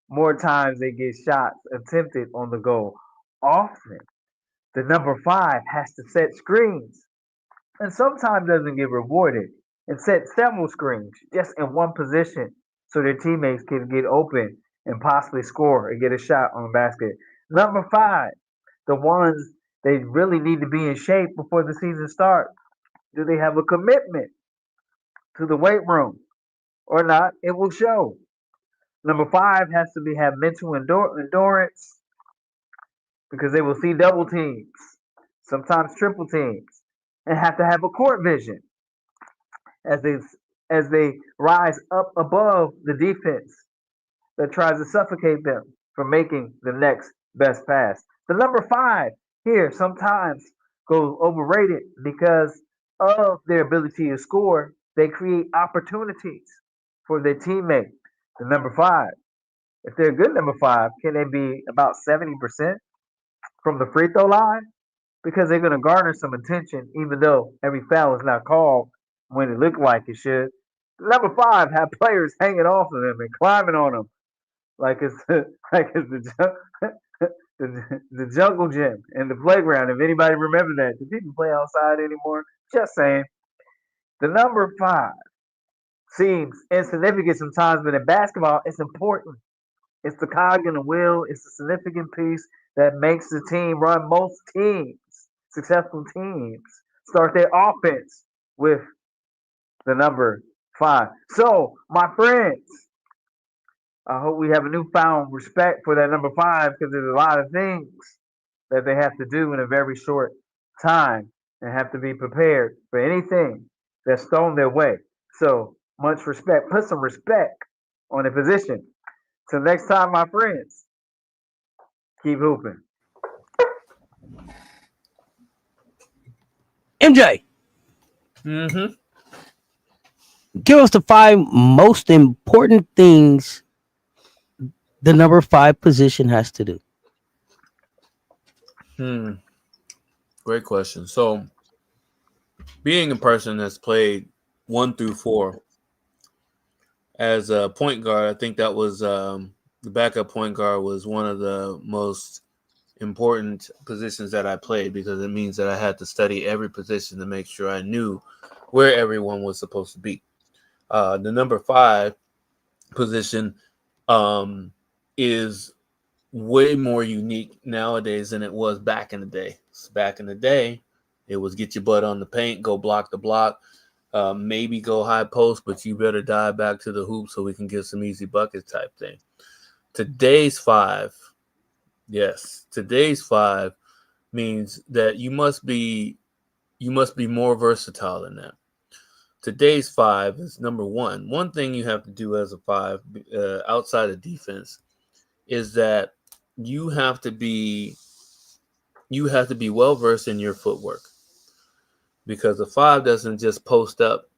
more times they get shots attempted on the goal. Often the number 5 has to set screens and sometimes doesn't get rewarded and set several screens just in one position so their teammates can get open and possibly score and get a shot on the basket. Number 5, the ones they really need to be in shape before the season starts. Do they have a commitment to the weight room or not? It will show. Number 5 has to have mental endurance because they will see double teams, sometimes triple teams, and have to have a court vision as they rise up above the defense that tries to suffocate them from making the next best pass. The number 5 here sometimes goes overrated because of their ability to score. They create opportunities for their teammate. The number 5, if they're a good number 5, can they be about 70% from the free throw line? Because they're going to garner some attention, even though every foul is not called when it looked like it should. Number 5 have players hanging off of them and climbing on them like it's the jungle gym and the playground. If anybody remember that, do people play outside anymore? Just saying. The number 5 seems insignificant sometimes, but in basketball, it's important. It's the cog in the wheel. It's the significant piece that makes the team run. Most teams, successful teams, start their offense with the number 5. So, my friends, I hope we have a newfound respect for that number 5 because there's a lot of things that they have to do in a very short time and have to be prepared for anything that's thrown their way. So, much respect. Put some respect on the position. Till next time, my friends, keep hooping. MJ, give us the 5 most important things the number 5 position has to do. Great question. So, being a person that's played 1 through 4 as a point guard, I think that was the backup point guard was one of the most important positions that I played because it means that I had to study every position to make sure I knew where everyone was supposed to be. The number 5 position is way more unique nowadays than it was back in the day. Back in the day, it was get your butt on the paint, go block the block, maybe go high post, but you better dive back to the hoop so we can get some easy buckets type thing. Today's 5 means that you must be more versatile than that. Today's 5 is number 1. One thing you have to do as a 5 outside of defense is that you have to be well versed in your footwork because a 5 doesn't just post up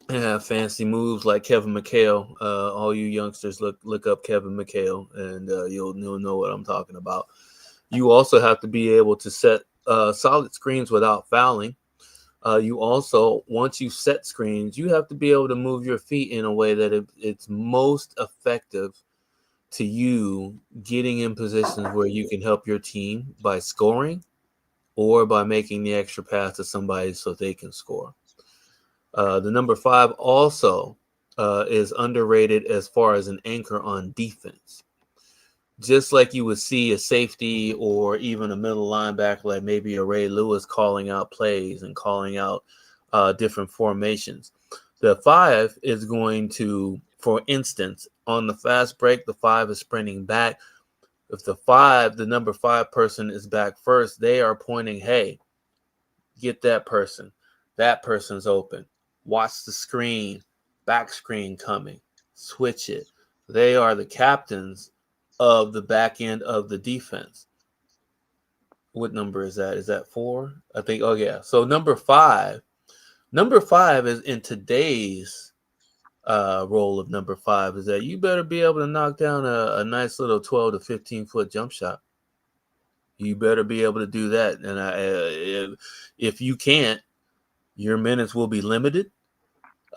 and have fancy moves like Kevin McHale. All you youngsters look up Kevin McHale and you'll know what I'm talking about. You also have to be able to set solid screens without fouling. You also, once you set screens, you have to be able to move your feet in a way that it's most effective to you getting in positions where you can help your team by scoring or by making the extra pass to somebody so they can score. The number 5 also is underrated as far as an anchor on defense. Just like you would see a safety or even a middle linebacker, like maybe a Ray Lewis, calling out plays and calling out different formations. The 5 is going to, for instance, on the fast break, the 5 is sprinting back. If the number 5 person is back first, they are pointing, hey, get that person. That person's open. Watch the screen, back screen coming. Switch it. They are the captains of the back end of the defense. What number is that? Is that 4? I think. Oh yeah. So number 5 is in today's role of number 5 is that you better be able to knock down a nice little 12 to 15 foot jump shot. You better be able to do that. And if you can't, your minutes will be limited.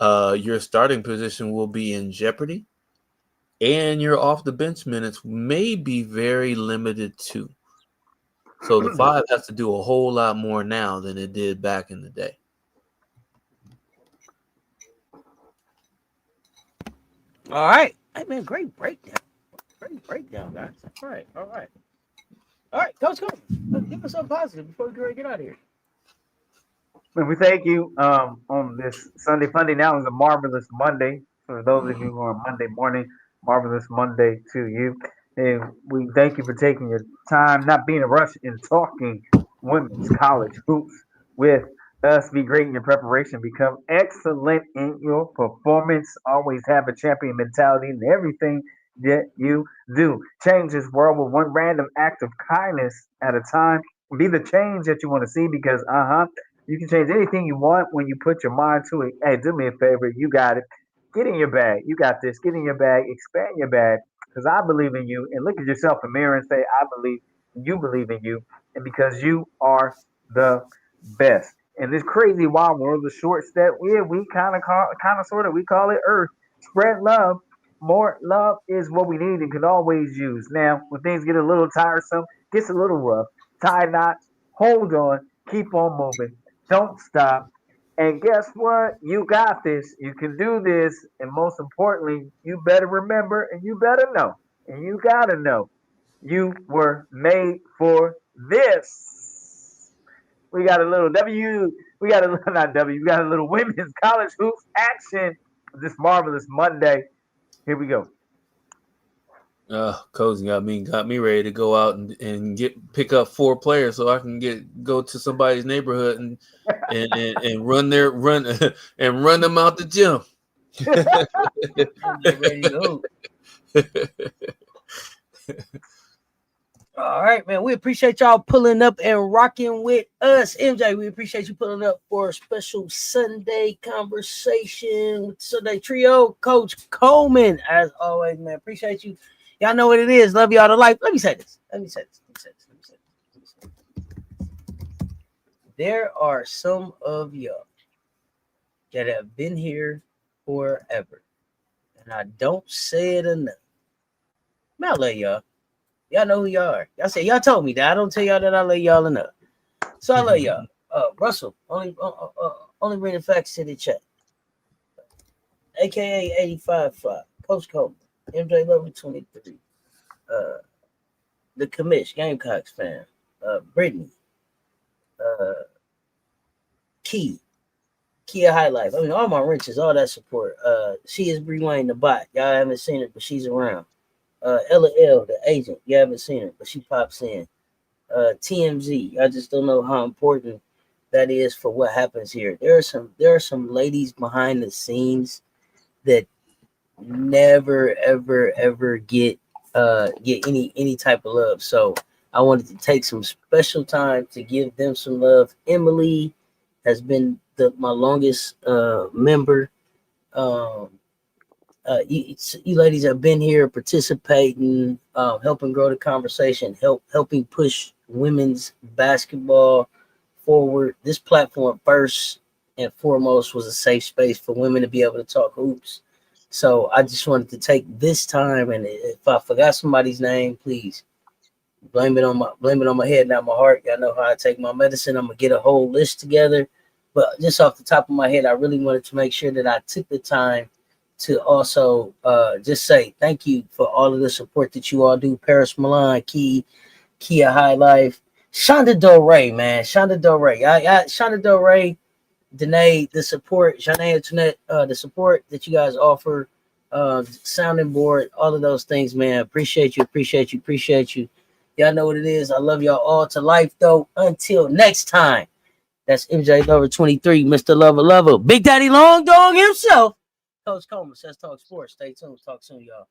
Your starting position will be in jeopardy. And your off the bench minutes may be very limited too. So the 5 has to do a whole lot more now than it did back in the day. All right. Hey, man, great breakdown. Great breakdown, guys. All right. All right, Coach Coleman, give us something positive before we get out of here. And we thank you on this Sunday Funday. Now is a marvelous Monday. For those of you who are on Monday morning, marvelous Monday to you. And we thank you for taking your time, not being a rush in talking women's college hoops with us. Be great in your preparation. Become excellent in your performance. Always have a champion mentality in everything that you do. Change this world with one random act of kindness at a time. Be the change that you want to see because, you can change anything you want when you put your mind to it. Hey, do me a favor. You got it. Get in your bag. You got this. Get in your bag. Expand your bag because I believe in you. And look at yourself in the mirror and say, I believe you believe in you. And because you are the best. In this crazy wild world, the short step, we kind of sort of, we call it Earth. Spread love. More love is what we need and can always use. Now, when things get a little tiresome, gets a little rough, tie knots, hold on, keep on moving. Don't stop. And guess what? You got this. You can do this. And most importantly, you better remember and you better know. And you got to know you were made for this. We got a little we got a little women's college hoops action this marvelous Monday. Here we go. Cozy got me ready to go out and pick up 4 players so I can go to somebody's neighborhood and run them out the gym. Ready to go. All right, man. We appreciate y'all pulling up and rocking with us. MJ, we appreciate you pulling up for a special Sunday conversation with Sunday Trio. Coach Coleman, as always, man. Appreciate you. Y'all know what it is. Love y'all to life. Let me say this. There are some of y'all that have been here forever. And I don't say it enough. Man, I love y'all. Y'all know who y'all are. Y'all told me that. I don't tell y'all that I love y'all enough. So I love y'all. Russell, only bring the facts to the chat. AKA 85.5. Coach Coleman. MJ Lover 23. The commish, Gamecocks fan. Brittany. Kia High Life. I mean, all my wrenches, all that support. She is Bree Wayne the bot. Y'all haven't seen her, but she's around. Ella L, the agent. You haven't seen her, but she pops in. TMZ. I just don't know how important that is for what happens here. There are some ladies behind the scenes that never ever get any type of love. So I wanted to take some special time to give them some love. Emily has been my longest member. You ladies have been here participating, helping grow the conversation, helping push women's basketball forward. This platform first and foremost was a safe space for women to be able to talk hoops. So I just wanted to take this time, and if I forgot somebody's name, please blame it on my head, not my heart. Y'all know how I take my medicine. I'm gonna get a whole list together. But just off the top of my head, I really wanted to make sure that I took the time to also just say thank you for all of the support that you all do. Paris Milan, Kia High Life, Shonda Del Rey, man. Shonda Del Rey. Shonda Del Rey, Danae, the support, Janae Antoinette, the support that you guys offer, sounding board, all of those things, man. Appreciate you. Y'all know what it is. I love y'all all to life, though. Until next time. That's MJ Lover 23, Mr. Lover, Big Daddy Long Dog himself. Coach Coleman, Cess Talk Sports. Stay tuned. Talk soon, y'all.